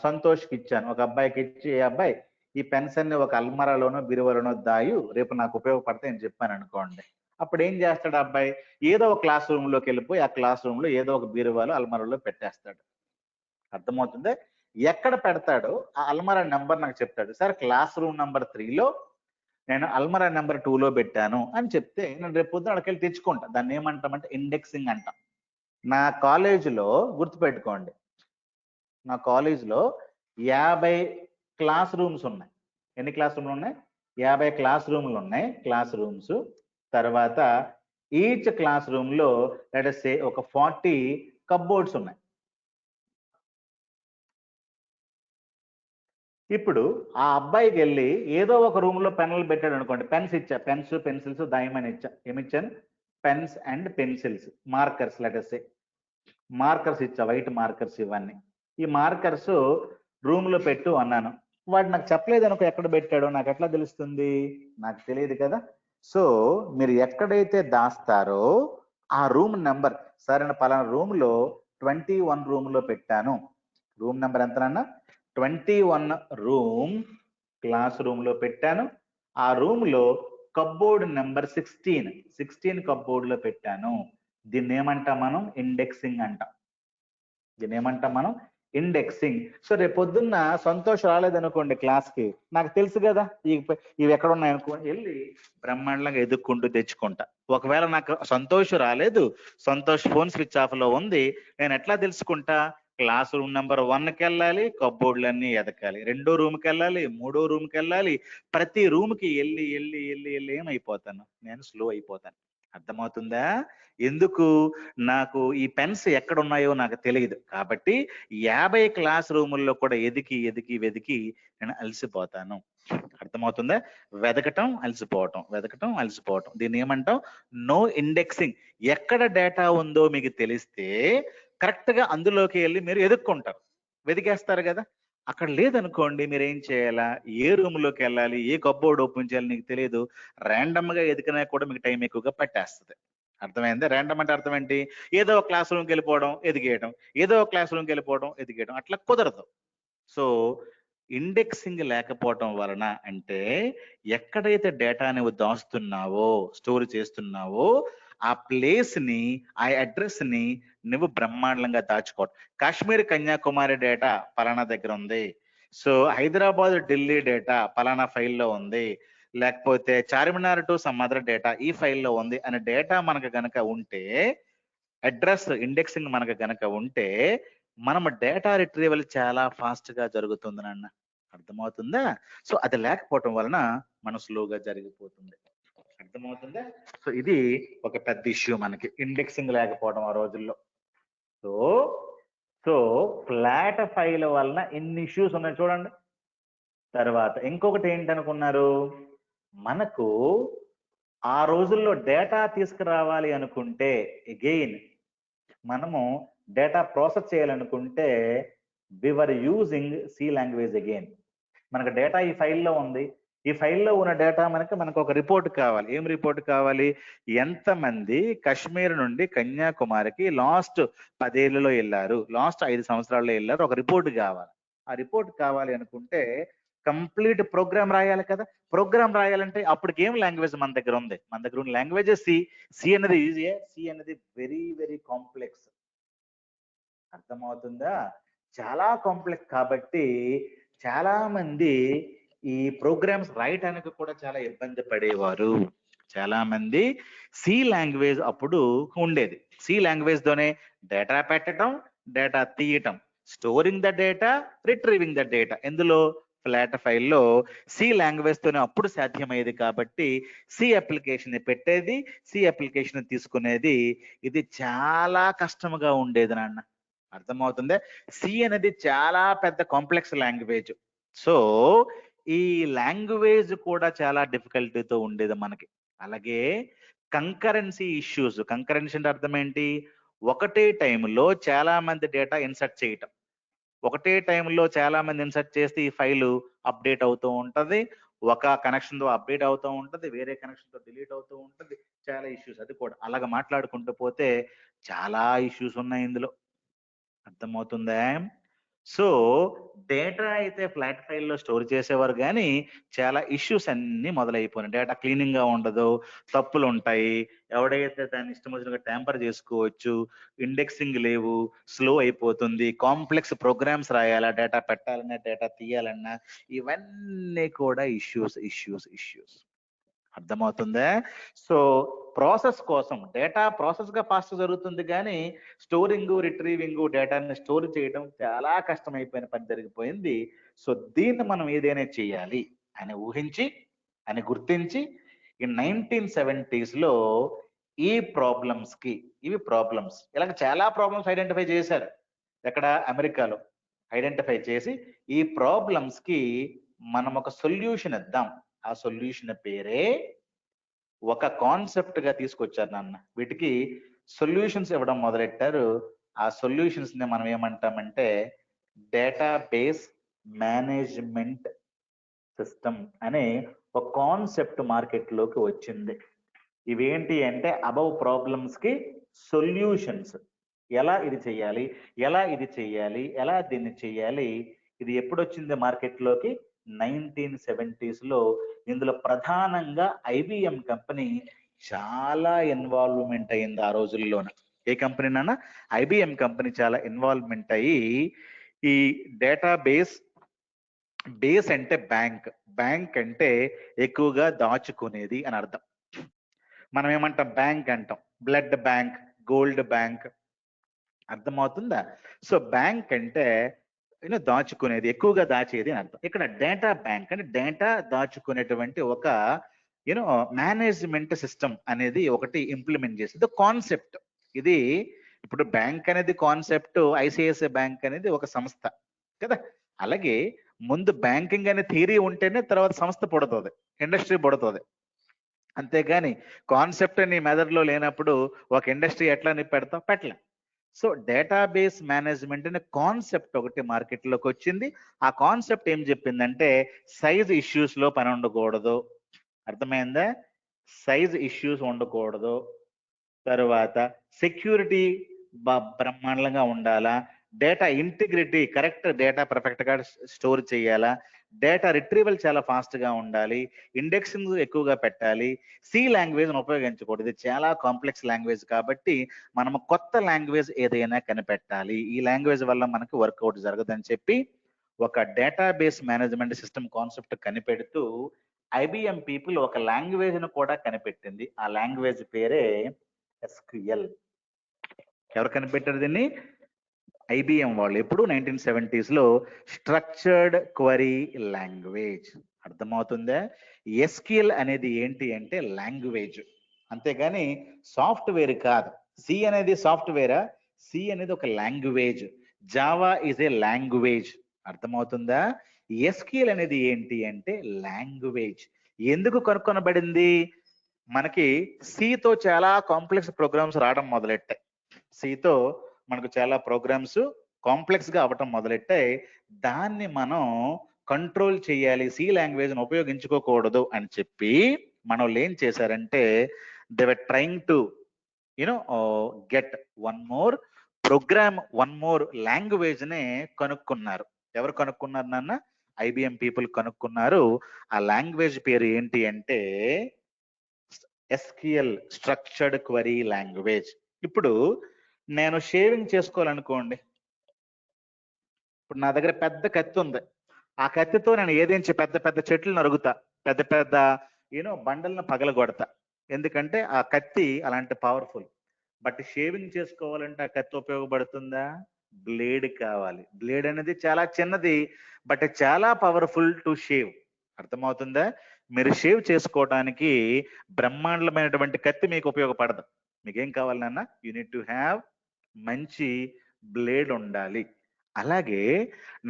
సంతోష్కి ఇచ్చాను, ఒక అబ్బాయికి ఇచ్చి, ఏ అబ్బాయి ఈ పెన్స్ అన్ని ఒక అల్మరాలోనో బీరువాలోనో దాయు, రేపు నాకు ఉపయోగపడతాయి అని చెప్పాను అనుకోండి. అప్పుడు ఏం చేస్తాడు అబ్బాయి? ఏదో ఒక క్లాస్ రూమ్ లోకి వెళ్ళిపోయి ఆ క్లాస్ రూమ్ లో ఏదో ఒక బీరువాలో అల్మరాలో పెట్టేస్తాడు. అర్థమవుతుంది? ఎక్కడ పెడతాడో ఆ అల్మరా నెంబర్ నాకు చెప్తాడు. సార్ క్లాస్ రూమ్ నెంబర్ 3లో నేను అల్మరా నెంబర్ 2లో పెట్టాను అని చెప్తే నేను రేపు పొద్దున అక్కడికి వెళ్ళి తెచ్చుకుంటా. దాన్ని ఏమంటామంటే ఇండెక్సింగ్ అంటాం. నా కాలేజీలో గుర్తుపెట్టుకోండి, నా కాలేజీలో 50 క్లాస్ రూమ్స్ ఉన్నాయి. ఎన్ని క్లాస్ రూమ్లు ఉన్నాయి? 50 క్లాస్ రూమ్లు ఉన్నాయి, క్లాస్ రూమ్స్. తర్వాత ఈచ్ క్లాస్ రూమ్ లో లెట్ us say ఒక 40 కప్బోర్డ్స్ ఉన్నాయి. ఇప్పుడు ఆ అబ్బాయికి వెళ్ళి ఏదో ఒక రూమ్ లో పెన్నులు పెట్టాడు అనుకోండి. పెన్స్ ఇచ్చా, పెన్స్ పెన్సిల్స్ దాయమని ఇచ్చా. ఏమిచ్చాను? Pens and pencils, markers, let us say markers ఇచ్చా, వైట్ మార్కర్స్. ఇవన్నీ ఈ మార్కర్స్ రూమ్ లో పెట్టు అన్నాను. వాడు నాకు చెప్పలేదు అనుకో, ఎక్కడ పెట్టాడో నాకు ఎట్లా తెలుస్తుంది? నాకు తెలియదు కదా. సో మీరు ఎక్కడైతే దాస్తారో ఆ రూమ్ నెంబర్, సరైన పలానా రూమ్ లో 21 రూమ్ లో పెట్టాను. రూమ్ నెంబర్ ఎంతనన్నా? 21 రూమ్, క్లాస్ రూమ్ లో పెట్టాను. ఆ రూమ్ లో కప్బోర్డ్ నెంబర్ 16 కప్బోర్డ్ లో పెట్టాను. దీన్ని ఏమంటాం మనం? ఇండెక్సింగ్ అంటాం. దీన్ని ఏమంటాం మనం? ఇండెక్సింగ్. సో రేపు పొద్దున్న సంతోష్ రాలేదనుకోండి క్లాస్ కి, నాకు తెలుసు కదా ఇవి ఎక్కడ ఉన్నాయి అనుకో, వెళ్ళి బ్రహ్మాండంగా ఎదుక్కుంటూ తెచ్చుకుంటా. ఒకవేళ నాకు సంతోష్ రాలేదు, సంతోష్ ఫోన్ స్విచ్ ఆఫ్ లో ఉంది, నేను ఎట్లా తెలుసుకుంటా? క్లాస్ రూమ్ నెంబర్ 1కి వెళ్ళాలి, కప్బోర్డ్లన్నీ ఎదకాలి. 2వ రూమ్కి వెళ్ళాలి, 3వ రూమ్కి వెళ్ళాలి. ప్రతి రూమ్ కి వెళ్ళి ఏమైపోతాను? నేను స్లో అయిపోతాను. అర్థమవుతుందా? ఎందుకు? నాకు ఈ పెన్స్ ఎక్కడ ఉన్నాయో నాకు తెలియదు కాబట్టి 50 క్లాస్ రూముల్లో కూడా వెదికి నేను అలసిపోతాను. అర్థమవుతుందా? వెతకటం అలసిపోవటం. దీన్ని ఏమంటాం? No indexing. ఎక్కడ డేటా ఉందో మీకు తెలిస్తే కరెక్ట్ గా అందులోకి వెళ్ళి మీరు ఎదుక్కుంటారు, వెతికేస్తారు కదా. అక్కడ లేదనుకోండి, మీరు ఏం చేయాలా? ఏ రూమ్ లోకి వెళ్ళాలి, ఏ కబ్బోర్డ్ ఓపెన్ చేయాలి నీకు తెలియదు. ర్యాండమ్ గా ఎదికినా కూడా మీకు టైం ఎక్కువగా పట్టేస్తుంది. అర్థమైందా? ర్యాండమ్ అంటే అర్థం ఏంటి? ఏదో ఒక క్లాస్ రూమ్కి వెళ్ళిపోవడం, ఎదిగేయడం, ఏదో ఒక క్లాస్ రూమ్కి వెళ్ళిపోవడం, ఎదిగేయడం, అట్లా కుదరదు. సో ఇండెక్సింగ్ లేకపోవటం వలన అంటే ఎక్కడైతే డేటా నువ్వు దాస్తున్నావో, స్టోర్ చేస్తున్నావో, ఆ ప్లేస్ ని, ఆ అడ్రస్ ని నువ్వు బ్రహ్మాండంగా దాచుకోవటం. కాశ్మీర్ కన్యాకుమారి డేటా పలానా దగ్గర ఉంది, సో హైదరాబాద్ ఢిల్లీ డేటా పలానా ఫైల్లో ఉంది, లేకపోతే Charminar to some other data ఈ ఫైల్లో ఉంది అనే డేటా మనకు గనక ఉంటే, అడ్రస్ ఇండెక్సింగ్ మనకు గనక ఉంటే, మనం డేటా రిట్రీవల్ చాలా ఫాస్ట్ గా జరుగుతుంది నాన్న. అర్థమవుతుందా? సో అది లేకపోవటం వలన మనం స్లోగా జరిగిపోతుంది. అర్థమవుతుందా? సో ఇది ఒక పెద్ద ఇష్యూ మనకి, ఇండెక్సింగ్ లేకపోవడం ఆ రోజుల్లో. సో సో ఫ్లాట్ ఫైల్ వలన ఇన్ని ఇష్యూస్ ఉన్నాయి చూడండి. తర్వాత ఇంకొకటి ఏంటనుకున్నారు, మనకు ఆ రోజుల్లో డేటా తీసుకురావాలి అనుకుంటే, అగైన్ మనము డేటా ప్రాసెస్ చేయాలనుకుంటే, we were using C language again. మనకు డేటా ఈ ఫైల్లో ఉంది, ఈ ఫైల్లో ఉన్న డేటా మనకు ఒక రిపోర్ట్ కావాలి. ఏం రిపోర్ట్ కావాలి? ఎంతమంది కాశ్మీర్ నుండి కన్యాకుమారికి లాస్ట్ 10 ఏళ్లలో వెళ్ళారు, లాస్ట్ 5 సంవత్సరాల్లో వెళ్ళారు, ఒక రిపోర్ట్ కావాలి. ఆ రిపోర్ట్ కావాలి అనుకుంటే కంప్లీట్ ప్రోగ్రామ్ రాయాలి కదా. ప్రోగ్రామ్ రాయాలంటే అప్పటికి ఏం లాంగ్వేజ్ మన దగ్గర ఉంది? మన దగ్గర ఉన్న లాంగ్వేజ్ సి. సి అనేది ఈజీయే, సి అనేది వెరీ వెరీ కాంప్లెక్స్. అర్థమవుతుందా? చాలా కాంప్లెక్స్ కాబట్టి చాలా మంది ఈ ప్రోగ్రామ్స్ రాయటానికి కూడా చాలా ఇబ్బంది పడేవారు. చాలా మంది సి లాంగ్వేజ్ అప్పుడు ఉండేది. సి లాంగ్వేజ్ తోనే డేటా పెట్టడం, డేటా తీయటం, storing the data, retrieving the data, ఇందులో ఫ్లాట్ ఫైల్లో సి లాంగ్వేజ్ తోనే అప్పుడు సాధ్యమయ్యేది. కాబట్టి సి అప్లికేషన్ పెట్టేది, సి అప్లికేషన్ తీసుకునేది. ఇది చాలా కష్టముగా ఉండేది నాన్న. అర్థమవుతుందే? సి అనేది చాలా పెద్ద కాంప్లెక్స్ లాంగ్వేజ్. సో ఈ లాంగ్వేజ్ కూడా చాలా డిఫికల్టీతో ఉండేది మనకి. అలాగే కంకరెన్సీ ఇష్యూస్. కంకరెన్సీ అంటే అర్థం ఏంటి? ఒకటే టైంలో చాలా మంది డేటా ఇన్సర్ట్ చేయటం. ఒకటే టైంలో చాలా మంది ఇన్సర్ట్ చేస్తే ఈ ఫైలు అప్డేట్ అవుతూ ఉంటది. ఒక కనెక్షన్ తో అప్డేట్ అవుతూ ఉంటది, వేరే కనెక్షన్ తో డిలీట్ అవుతూ ఉంటది. చాలా ఇష్యూస్. అది కూడా అలాగ మాట్లాడుకుంటూ పోతే చాలా ఇష్యూస్ ఉన్నాయి ఇందులో. అర్థమవుతుందా? సో డేటా అయితే ఫ్లాట్ ఫైల్లో స్టోర్ చేసేవారు, కానీ చాలా ఇష్యూస్ అన్ని మొదలైపోయినాయి. డేటా క్లీనింగ్ గా ఉండదు, తప్పులు ఉంటాయి, ఎవడైతే దాన్ని ఇష్టం వచ్చినట్టుగా ట్యాంపర్ చేసుకోవచ్చు, ఇండెక్సింగ్ లేవు, స్లో అయిపోతుంది, కాంప్లెక్స్ ప్రోగ్రామ్స్ రాయాలా, డేటా పెట్టాలన్నా, డేటా తీయాలన్నా, ఇవన్నీ కూడా ఇష్యూస్. అర్థమవుతుందా? సో ప్రాసెస్ కోసం డేటా ప్రాసెస్ గా ఫాస్ట్ జరుగుతుంది, కానీ స్టోరింగ్, రిట్రీవింగ్, డేటాని స్టోర్ చేయడం చాలా కష్టమైపోయిన పని జరిగిపోయింది. సో దీన్ని మనం ఏదైనా చేయాలి అని ఊహించి, అని గుర్తించి, ఈ 1970s లో ఈ ప్రాబ్లమ్స్ కి, ఇవి ప్రాబ్లమ్స్, ఇలాగ చాలా ప్రాబ్లమ్స్ ఐడెంటిఫై చేశారు. ఎక్కడ? అమెరికాలో ఐడెంటిఫై చేసి ఈ ప్రాబ్లమ్స్ కి మనం ఒక సొల్యూషన్ ఇద్దాం. ఆ సొల్యూషన్ పేరే ఒక కాన్సెప్ట్ గా తీసుకొచ్చారు నాన్న. వీటికి సొల్యూషన్స్ ఇవ్వడం మొదలెట్టారు. ఆ సొల్యూషన్స్ ని మనం ఏమంటామంటే డేటాబేస్ మేనేజ్మెంట్ సిస్టమ్ అనే ఒక కాన్సెప్ట్ మార్కెట్ లోకి వచ్చింది. ఇవేంటి అంటే అబవ్ ప్రాబ్లమ్స్ కి సొల్యూషన్స్. ఎలా ఇది చెయ్యాలి, ఎలా దీన్ని చెయ్యాలి, ఇది ఎప్పుడు వచ్చింది మార్కెట్ లోకి? 1970s లో. ఇందులో ప్రధానంగా ఐబిఎం కంపెనీ చాలా ఇన్వాల్వ్మెంట్ అయింది ఆ రోజుల్లోన. ఏ కంపెనీ నాన్న? ఐబిఎం కంపెనీ చాలా ఇన్వాల్వ్మెంట్ అయ్యి ఈ డేటాబేస్, బేస్ అంటే బ్యాంక్ అంటే ఎక్కువగా దాచుకునేది అని అర్థం. మనం ఏమంటాం? బ్యాంక్ అంటాం, బ్లడ్ బ్యాంక్, గోల్డ్ బ్యాంక్. అర్థమవుతుందా? సో బ్యాంక్ అంటే దాచుకునేది, ఎక్కువగా దాచేది అని అర్థం. ఇక్కడ డేటా బ్యాంక్ అంటే డేటా దాచుకునేటువంటి ఒక యూనో మేనేజ్మెంట్ సిస్టమ్ అనేది ఒకటి ఇంప్లిమెంట్ చేసింది కాన్సెప్ట్. ఇది ఇప్పుడు బ్యాంక్ అనేది కాన్సెప్ట్, ఐసిఐసిఐ బ్యాంక్ అనేది ఒక సంస్థ కదా. అలాగే ముందు బ్యాంకింగ్ అనే థియరీ ఉంటేనే తర్వాత సంస్థ పుడుతుంది, ఇండస్ట్రీ పుడుతుంది. అంతేగాని కాన్సెప్ట్ నీ మెదడులో లేనప్పుడు ఒక ఇండస్ట్రీ ఎట్లా నీ పెడతావు? పెట్టలే. సో డేటాబేస్ మేనేజ్మెంట్ అనే కాన్సెప్ట్ ఒకటి మార్కెట్లోకి వచ్చింది. ఆ కాన్సెప్ట్ ఏం చెప్పిందంటే సైజ్ ఇష్యూస్ లో పని ఉండకూడదు. అర్థమైందా? సైజ్ ఇష్యూస్ ఉండకూడదు. తర్వాత సెక్యూరిటీ బ్రహ్మాండంగా ఉండాలా, data integrity correct, data perfect గా స్టోర్ చేయాలా, డేటా రిట్రీవల్ చాలా ఫాస్ట్ గా ఉండాలి, ఇండెక్సింగ్ ఎక్కువగా పెట్టాలి, సి లాంగ్వేజ్ ఉపయోగించకూడదు. ఇది చాలా కాంప్లెక్స్ లాంగ్వేజ్ కాబట్టి మనం కొత్త లాంగ్వేజ్ ఏదైనా కనిపెట్టాలి. ఈ లాంగ్వేజ్ వల్ల మనకు వర్కౌట్ జరగదని చెప్పి ఒక డేటాబేస్ మేనేజ్మెంట్ సిస్టమ్ కాన్సెప్ట్ కనిపెడుతూ ఐబిఎం పీపుల్ ఒక లాంగ్వేజ్ ను కూడా కనిపెట్టింది. ఆ లాంగ్వేజ్ పేరే SQL. ఎవరు కనిపెట్టారు దీన్ని? ఐబిఎం వాళ్ళు. ఎప్పుడు 1970s లో స్ట్రక్చర్డ్ క్వరీ లాంగ్వేజ్. అర్థమవుతుందా? ఎస్క్యూఎల్ అనేది ఏంటి అంటే లాంగ్వేజ్, అంతేగాని సాఫ్ట్వేర్ కాదు. సి అనేది సాఫ్ట్వేరా? సి అనేది ఒక language. Java is a language. అర్థమవుతుందా? ఎస్క్యూఎల్ అనేది ఏంటి అంటే లాంగ్వేజ్. ఎందుకు కనుక్కొనబడింది? మనకి సితో చాలా కాంప్లెక్స్ ప్రోగ్రామ్స్ రావడం మొదలెట్టాయి. సితో మనకు చాలా ప్రోగ్రామ్స్ కాంప్లెక్స్ గా అవ్వటం మొదలెట్టాయి. దాన్ని మనం కంట్రోల్ చేయాలి, సి లాంగ్వేజ్ ఉపయోగించుకోకూడదు అని చెప్పి మన వాళ్ళు ఏం చేశారంటే they were trying to get one more program, one more language నే కనుక్కున్నారు. ఎవరు కనుక్కున్నారు నాన్న? ఐబిఎం పీపుల్ కనుక్కున్నారు. ఆ లాంగ్వేజ్ పేరు ఏంటి అంటే ఎస్క్యూఎల్, స్ట్రక్చర్డ్ క్వరీ లాంగ్వేజ్. ఇప్పుడు నేను షేవింగ్ చేసుకోవాలనుకోండి. ఇప్పుడు నా దగ్గర పెద్ద కత్తి ఉంది. ఆ కత్తితో నేను ఏదైనా పెద్ద పెద్ద చెట్లు నరుగుతా, పెద్ద పెద్ద బండలను పగలగొడతా. ఎందుకంటే ఆ కత్తి అలాంటి పవర్ఫుల్. బట్ షేవింగ్ చేసుకోవాలంటే ఆ కత్తి ఉపయోగపడుతుందా? బ్లేడ్ కావాలి. బ్లేడ్ అనేది చాలా చిన్నది, బట్ చాలా పవర్ఫుల్ టు షేవ్. అర్థమవుతుందా? మీరు షేవ్ చేసుకోవడానికి బ్రహ్మాండమైనటువంటి కత్తి మీకు ఉపయోగపడదు. మీకేం కావాలి నాన్న? యూ నీడ్ టు హ్యావ్ మంచి బ్లేడ్ ఉండాలి. అలాగే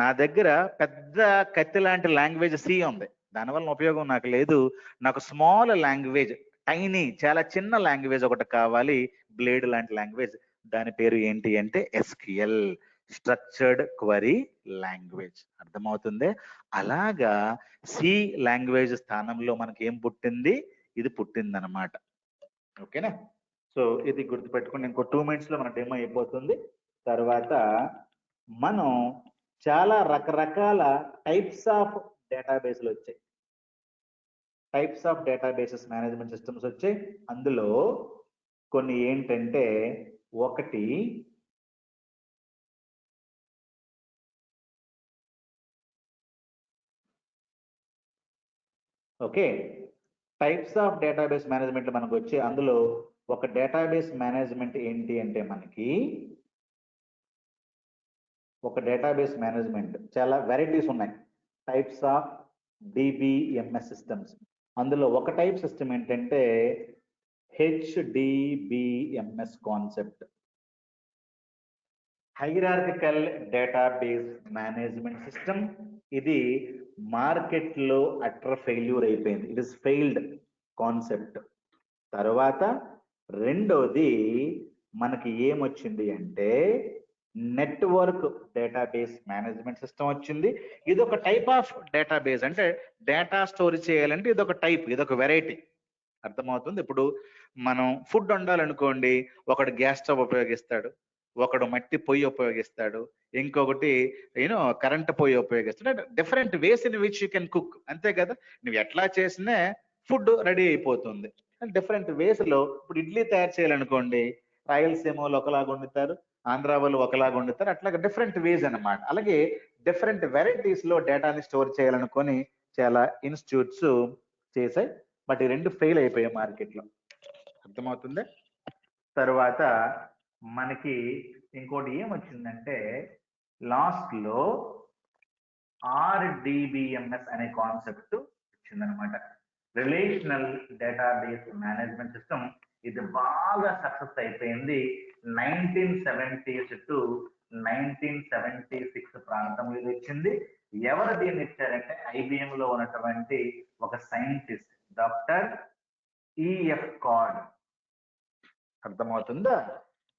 నా దగ్గర పెద్ద కత్తి లాంటి లాంగ్వేజ్ సి ఉంది, దానివల్ల ఉపయోగం నాకు లేదు. నాకు స్మాల్ లాంగ్వేజ్, టైనీ, చాలా చిన్న లాంగ్వేజ్ ఒకటి కావాలి, బ్లేడ్ లాంటి లాంగ్వేజ్. దాని పేరు ఏంటి అంటే ఎస్క్యూఎల్, స్ట్రక్చర్డ్ క్వరీ లాంగ్వేజ్. అర్థమవుతుంది? అలాగా సి లాంగ్వేజ్ స్థానంలో మనకి ఏం పుట్టింది? ఇది పుట్టింది అనమాట. ఓకేనా? సో ఇది గుర్తుపెట్టుకుని ఇంకో 2 minutes లో మన డెమో అయిపోతుంది. తర్వాత మనం చాలా రకరకాల టైప్స్ ఆఫ్ డేటాబేస్లు వచ్చాయి, types of databases management systems వచ్చాయి. అందులో కొన్ని ఏంటంటే ఒకటి okay, types of database management మనకు వచ్చి అందులో ఒక డేటాబేస్ మేనేజ్మెంట్ ఏంటి అంటే మనకి ఒక డేటాబేస్ మేనేజ్మెంట్ చాలా వెరైటీస్ ఉన్నాయి. Types of DBMS systems. అందులో ఒక టైప్ సిస్టమ్ ఏంటంటే HDBMS concept, hierarchical database management system. ఇది మార్కెట్ లో అటర్ ఫెయిల్యూర్ అయిపోయింది. It is failed concept. తర్వాత రెండోది మనకి ఏమొచ్చింది అంటే నెట్వర్క్ డేటాబేస్ మేనేజ్మెంట్ సిస్టమ్ వచ్చింది. ఇది ఒక టైప్ ఆఫ్ డేటాబేస్, అంటే డేటా స్టోర్ చేయాలంటే ఇది ఒక టైప్, ఇది ఒక వెరైటీ. అర్థమవుతుంది? ఇప్పుడు మనం ఫుడ్ వండాలనుకోండి, ఒకడు గ్యాస్ స్టవ్ ఉపయోగిస్తాడు, ఒకడు మట్టి పొయ్యి ఉపయోగిస్తాడు, ఇంకొకటి కరెంట్ పొయ్యి ఉపయోగిస్తాడు. Different ways in which you can cook. అంతే కదా? నువ్వు ఎట్లా చేసినా ఫుడ్ రెడీ అయిపోతుంది. డిఫరెంట్ వేస్ లో ఇప్పుడు ఇడ్లీ తయారు చేయాలనుకోండి, రాయలసీమలో ఒకలాగా వండుతారు, ఆంధ్ర వాళ్ళు ఒకలాగా వండుతారు, అట్లాగే డిఫరెంట్ వేస్ అన్నమాట. అలాగే డిఫరెంట్ వెరైటీస్ లో డేటాని స్టోర్ చేయాలనుకొని చాలా ఇన్స్టిట్యూట్స్ చేశాయి. బట్ ఈ రెండు ఫెయిల్ అయిపోయాయి మార్కెట్ లో. అర్థమవుతుంది? తర్వాత మనకి ఇంకోటి ఏమొచ్చిందంటే లాస్ట్ లో RDBMS అనే కాన్సెప్ట్ వచ్చిందనమాట, రిలేషనల్ డేటాబేస్ మేనేజ్మెంట్ సిస్టమ్. ఇది బాగా సక్సెస్ అయిపోయింది 1970s టు 1976 ప్రాంతంలో ఇది వచ్చింది. ఎవరు దీన్ని ఇచ్చారంటే IBM లో ఉన్నటువంటి ఒక సైంటిస్ట్ డాక్టర్ ఈఎఫ్ కార్డ్. అర్థమవుతుందా?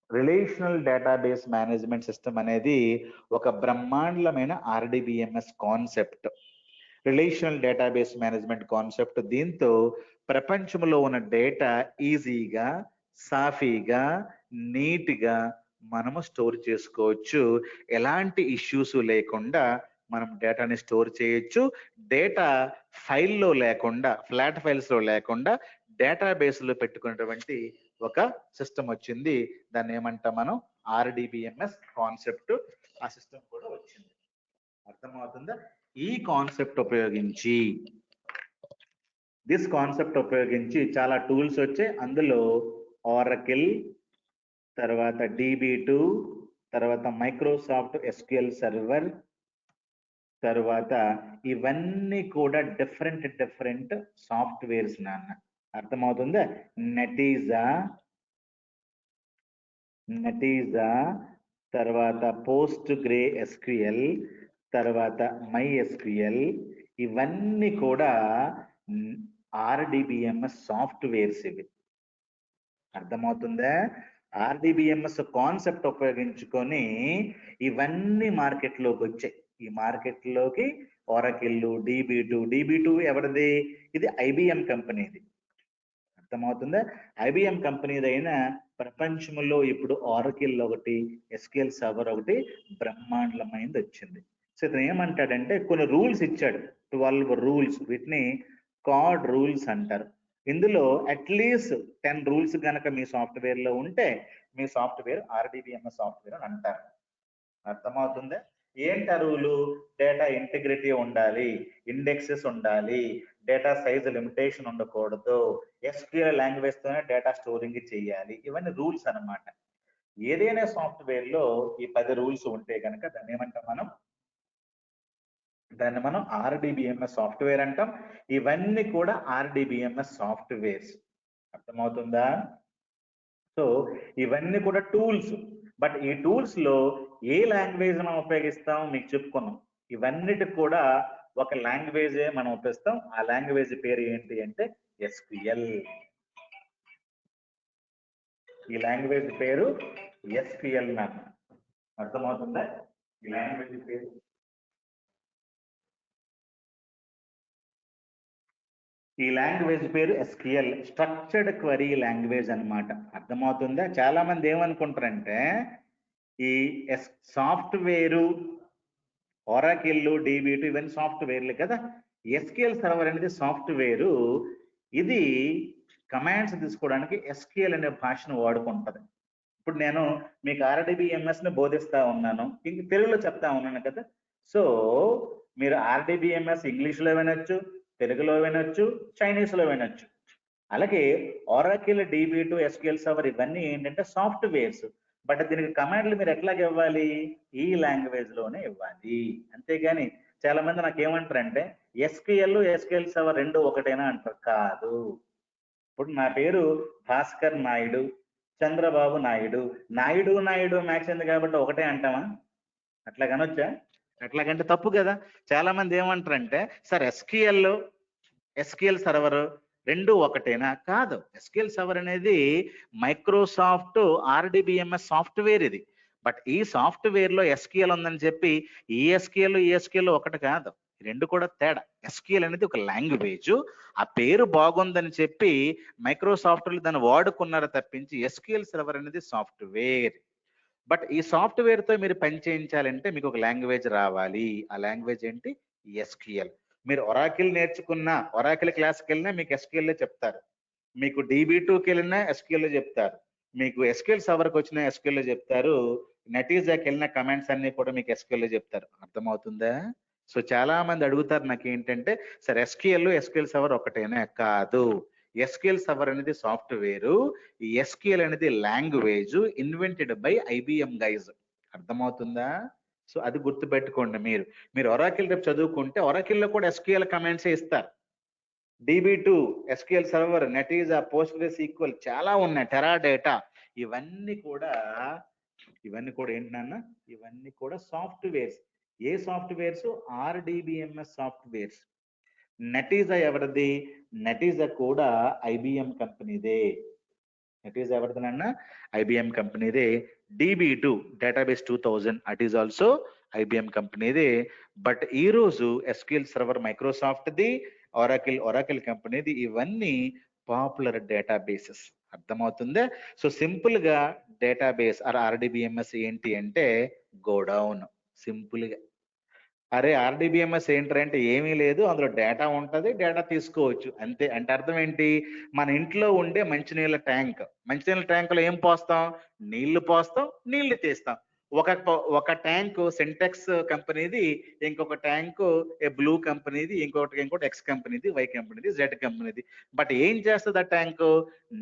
రిలేషనల్ డేటాబేస్ మేనేజ్మెంట్ సిస్టమ్ అనేది ఒక బ్రహ్మాండమైన RDBMS concept. Relational database management concept. దీంతో ప్రపంచంలో ఉన్న డేటా ఈజీగా, సాఫీగా, నీట్గా మనము స్టోర్ చేసుకోవచ్చు. ఎలాంటి ఇష్యూస్ లేకుండా మనం డేటాని స్టోర్ చేయొచ్చు. డేటా ఫైల్లో లేకుండా, ఫ్లాట్ ఫైల్స్లో లేకుండా డేటాబేస్లో పెట్టుకున్నటువంటి ఒక సిస్టమ్ వచ్చింది. దాన్ని ఏమంటాం మనం? RDBMS concept. ఆ సిస్టమ్ కూడా వచ్చింది. అర్థమవుతుందా? ఈ కాన్సెప్ట్ ఉపయోగించి, చాలా టూల్స్ వచ్చాయి. అందులో ఆరకిల్, తర్వాత DB2, తర్వాత మైక్రోసాఫ్ట్ SQL సర్వర్, తర్వాత ఇవన్నీ కూడా డిఫరెంట్ సాఫ్ట్వేర్స్ నాన్న. అర్థమవుతుందా? నెటీజా, తర్వాత పోస్ట్ గ్రే SQL, తర్వాత MySQL, ఇవన్నీ కూడా RDBMS సాఫ్ట్వేర్స్ ఇవి. అర్థమవుతుందా? RDBMS కాన్సెప్ట్ ఉపయోగించుకొని ఇవన్నీ మార్కెట్లోకి వచ్చాయి. ఈ మార్కెట్లోకి ఒరాకిల్, DB2 ఎవరిది? ఇది IBM కంపెనీది. అర్థమవుతుందా? IBM కంపెనీదైన ప్రపంచంలో ఇప్పుడు ఆరకిల్ ఒకటి, SQL సర్వర్ ఒకటి బ్రహ్మాండమైంది వచ్చింది. సో ఇతను ఏమంటాడంటే కొన్ని రూల్స్ ఇచ్చాడు, 12 రూల్స్. వీటిని కార్డ్ రూల్స్ అంటారు. ఇందులో అట్లీస్ట్ 10 రూల్స్ కనుక మీ సాఫ్ట్వేర్ లో ఉంటే మీ సాఫ్ట్వేర్ RDBMS సాఫ్ట్వేర్ అని అంటారు. అర్థమవుతుందా? ఏంటి రూలు? డేటా ఇంటిగ్రిటీ ఉండాలి, ఇండెక్సెస్ ఉండాలి, డేటా సైజ్ లిమిటేషన్ ఉండకూడదు, SQL లాంగ్వేజ్ తోనే డేటా స్టోరింగ్ చేయాలి. ఇవన్నీ రూల్స్ అన్నమాట. ఏదైనా సాఫ్ట్వేర్ లో ఈ 10 రూల్స్ ఉంటే కనుక దాన్ని ఏమంటాం మనం? దాన్ని మనం RDBMS సాఫ్ట్వేర్ అంటాం. ఇవన్నీ కూడా RDBMS సాఫ్ట్వేర్స్. అర్థమవుతుందా? సో ఇవన్నీ కూడా టూల్స్. బట్ ఈ టూల్స్ లో ఏ లాంగ్వేజ్ మనం ఉపయోగిస్తాం మీకు చెప్పుకున్నాం. ఇవన్నిటికి కూడా ఒక లాంగ్వేజే మనం ఉపయోగిస్తాం. ఆ లాంగ్వేజ్ పేరు ఏంటి అంటే SQL. ఈ లాంగ్వేజ్ పేరు SQL నాకు. అర్థమవుతుందా? ఈ లాంగ్వేజ్ పేరు SQL, స్ట్రక్చర్డ్ క్వరీ లాంగ్వేజ్ అన్నమాట. అర్థమవుతుందా? చాలా మంది ఏమనుకుంటారంటే ఈ సాఫ్ట్వేరు ఒరాకిల్, DB2 ఇవన్నీ సాఫ్ట్వేర్లు కదా. SQL సర్వర్ అనేది సాఫ్ట్వేరు. ఇది కమాండ్స్ తీసుకోవడానికి SQL అనే భాషను వాడుకుంటది. ఇప్పుడు నేను మీకు RDBMS ని బోధిస్తా ఉన్నాను, ఇంక తెలుగులో చెప్తా ఉన్నాను కదా. సో మీరు RDBMS ఇంగ్లీష్లో వినొచ్చు, తెలుగులో వినొచ్చు, చైనీస్లో వినొచ్చు. అలాగే ఒరాకిల్, DB2, SQL సర్వర్ ఇవన్నీ ఏంటంటే సాఫ్ట్వేర్స్. బట్ దీనికి కమాండ్లు మీరు ఎట్లాగ ఇవ్వాలి? ఈ లాంగ్వేజ్ లోనే ఇవ్వాలి. అంతేగాని చాలా మంది నాకు ఏమంటారంటే SQL సర్వర్ రెండు ఒకటేనా అంటారు. కాదు. ఇప్పుడు నా పేరు భాస్కర్ నాయుడు, చంద్రబాబు నాయుడు, నాయుడు మ్యాచ్ ఉంది కాబట్టి ఒకటే అంటామా? అట్లా కనొచ్చా? అట్లాగంటే తప్పు కదా. చాలా మంది ఏమంటారంటే సార్ SQL సర్వర్ రెండు ఒకటేనా? కాదు. SQL సర్వర్ అనేది మైక్రోసాఫ్ట్ RDBMS సాఫ్ట్వేర్ ఇది. బట్ ఈ సాఫ్ట్వేర్ లో SQL ఉందని చెప్పి ఈ SQL ఒకటి కాదు, రెండు కూడా తేడా. SQL అనేది ఒక లాంగ్వేజ్. ఆ పేరు బాగుందని చెప్పి మైక్రోసాఫ్ట్ దాన్ని వాడుకున్నారు తప్పించి SQL సర్వర్ అనేది సాఫ్ట్వేర్. బట్ ఈ సాఫ్ట్వేర్ తో మీరు పని చేయించాలంటే మీకు ఒక లాంగ్వేజ్ రావాలి. ఆ లాంగ్వేజ్ ఏంటి? SQL. మీరు ఒరాకిల్ నేర్చుకున్న, ఒరాకిల్ క్లాస్కి వెళ్ళినా మీకు SQL చెప్తారు, మీకు DB2కి వెళ్ళినా SQL చెప్తారు, మీకు SQL సర్వర్కి వచ్చిన SQL చెప్తారు, నెటీజాకి వెళ్ళిన కమాండ్స్ అన్ని కూడా మీకు SQL చెప్తారు. అర్థమవుతుందా? సో చాలా మంది అడుగుతారు నాకు ఏంటంటే సార్ SQL సర్వర్ ఒకటేనా? కాదు. SQL సర్వర్ అనేది సాఫ్ట్వేరు, ఈ SQL అనేది language invented by IBM guys. అర్థమవుతుందా? సో అది గుర్తుపెట్టుకోండి. మీరు ఒరాకిల్ రేపు చదువుకుంటే ఒరాకిల్లో కూడా SQL కమాండ్స్ ఇస్తారు. DB2, SQL server, Netezza, Postgre SQL చాలా ఉన్నాయి, టెరా డేటా, ఇవన్నీ కూడా ఇవన్నీ కూడా ఏంటి నాన్న? ఇవన్నీ కూడా సాఫ్ట్వేర్స్. ఏ సాఫ్ట్వేర్స్? RDBMS softwares. నటీజా ఎవరిది? నటీజా కూడా ఐబిఎం కంపెనీదే. నటీజా ఎవరిది నాన్న? ఐబిఎం కంపెనీదే. DB2 database 2000 at is also IBM కంపెనీదే. బట్ ఈ రోజు ఎస్క్యూఎల్ సర్వర్ మైక్రోసాఫ్ట్ది, ఒరాకిల్ కంపెనీది. ఇవన్నీ పాపులర్ డేటాబేసెస్. అర్థమవుతుందా? సో సింపుల్ గా డేటాబేస్ ఆర్డిబిఎంఎస్ ఏంటి అంటే గోడౌన్. సింపుల్ గా అరే ఆర్డిబిఎంఎస్ ఏంటంటే ఏమీ లేదు, అందులో డేటా ఉంటది, డేటా తీసుకోవచ్చు అంతే. అంటే అర్థం ఏంటి? మన ఇంట్లో ఉండే మంచినీళ్ళ ట్యాంక్. మంచినీళ్ళ ట్యాంకులో ఏం పోస్తాం? నీళ్లు పోస్తాం, నీళ్లు తీస్తాం. ఒక ట్యాంక్ సింటెక్స్ కంపెనీది, ఇంకొక ట్యాంక్ బ్లూ కంపెనీది, ఇంకోటి ఎక్స్ కంపెనీది, వై కంపెనీది, జెడ్ కంపెనీది. బట్ ఏం చేస్తుంది ఆ ట్యాంక్?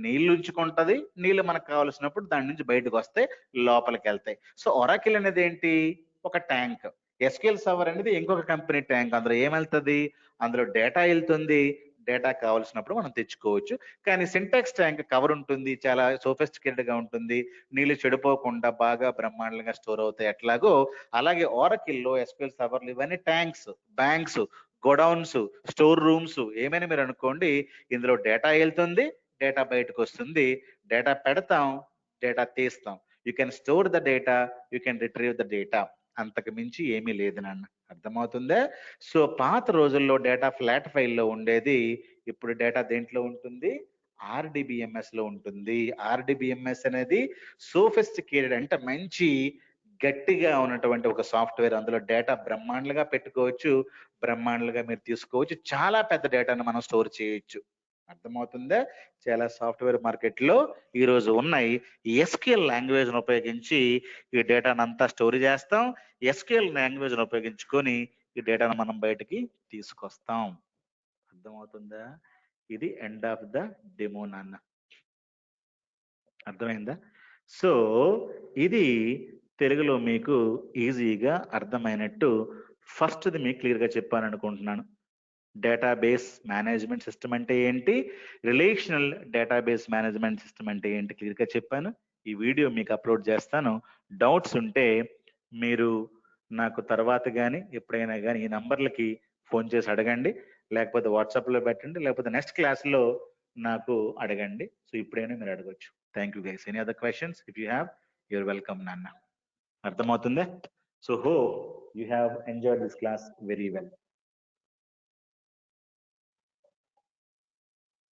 నీళ్లు ఉంచుకుంటది, నీళ్లు మనకు కావాల్సినప్పుడు దాని నుంచి బయటకు వస్తే లోపలికి వెళ్తాయి. సో ఒరాకిల్ అనేది ఏంటి? ఒక ట్యాంక్. ఎస్క్యూఎల్ సర్వర్ అనేది ఇంకొక కంపెనీ ట్యాంక్. అందులో ఏమెళ్తుంది? అందులో డేటా వెళ్తుంది, డేటా కావాల్సినప్పుడు మనం తెచ్చుకోవచ్చు. కానీ సింటాక్స్ ట్యాంక్ కవర్ ఉంటుంది, చాలా సోఫిస్టికేటెడ్ గా ఉంటుంది, నీళ్లు చెడిపోకుండా బాగా బ్రహ్మాండంగా స్టోర్ అవుతాయి. ఎట్లాగో అలాగే ఓరకిల్లో ఎస్క్యూఎల్ సర్వర్లు ఇవన్నీ tanks, banks, godowns, store rooms ఏమైనా మీరు అనుకోండి. ఇందులో డేటా వెళ్తుంది, డేటా బయటకు వస్తుంది, డేటా పెడతాం, డేటా తీస్తాం. You can store the data, you can retrieve the data. అంతకు మించి ఏమీ లేదు నాన్న. అర్థమవుతుందా? సో పాత రోజుల్లో డేటా ఫ్లాట్ ఫైల్లో ఉండేది, ఇప్పుడు డేటా దేంట్లో ఉంటుంది? ఆర్డిబిఎంఎస్ లో ఉంటుంది. ఆర్డిబిఎంఎస్ అనేది సోఫిస్టికేటెడ్ అంటే మంచి గట్టిగా ఉన్నటువంటి ఒక సాఫ్ట్వేర్. అందులో డేటా బ్రహ్మాండంగా పెట్టుకోవచ్చు, బ్రహ్మాండంగా మీరు తీసుకోవచ్చు, చాలా పెద్ద డేటాను మనం స్టోర్ చేయొచ్చు. అర్థమవుతుందా? చాలా సాఫ్ట్వేర్ మార్కెట్ లో ఈ రోజు ఉన్నాయి. ఎస్క్యూఎల్ లాంగ్వేజ్ ఉపయోగించి ఈ డేటాను అంతా స్టోర్ చేస్తాం. ఎస్క్యూఎల్ లాంగ్వేజ్ ఉపయోగించుకొని ఈ డేటాను మనం బయటికి తీసుకొస్తాం. అర్థమవుతుందా? ఇది ఎండ్ ఆఫ్ ద డెమో నాన్న. అర్థమైందా? సో ఇది తెలుగులో మీకు ఈజీగా అర్థమైనట్టు ఫస్ట్ది మీకు క్లియర్గా చెప్పాను అనుకుంటున్నాను. డేటాబేస్ మేనేజ్మెంట్ సిస్టమ్ అంటే ఏంటి, రిలేషనల్ డేటాబేస్ మేనేజ్మెంట్ సిస్టమ్ అంటే ఏంటి క్లియర్గా చెప్పాను. ఈ వీడియో మీకు అప్లోడ్ చేస్తాను. డౌట్స్ ఉంటే మీరు నాకు తర్వాత కానీ ఎప్పుడైనా కానీ ఈ నంబర్లకి ఫోన్ చేసి అడగండి, లేకపోతే వాట్సాప్లో పెట్టండి, లేకపోతే నెక్స్ట్ క్లాస్లో నాకు అడగండి. సో ఇప్పుడైనా మీరు అడగొచ్చు. Thank you guys. Any other questions? If you have, you're welcome నాన్న. అర్థమవుతుందా? So hope you have enjoyed this class very well.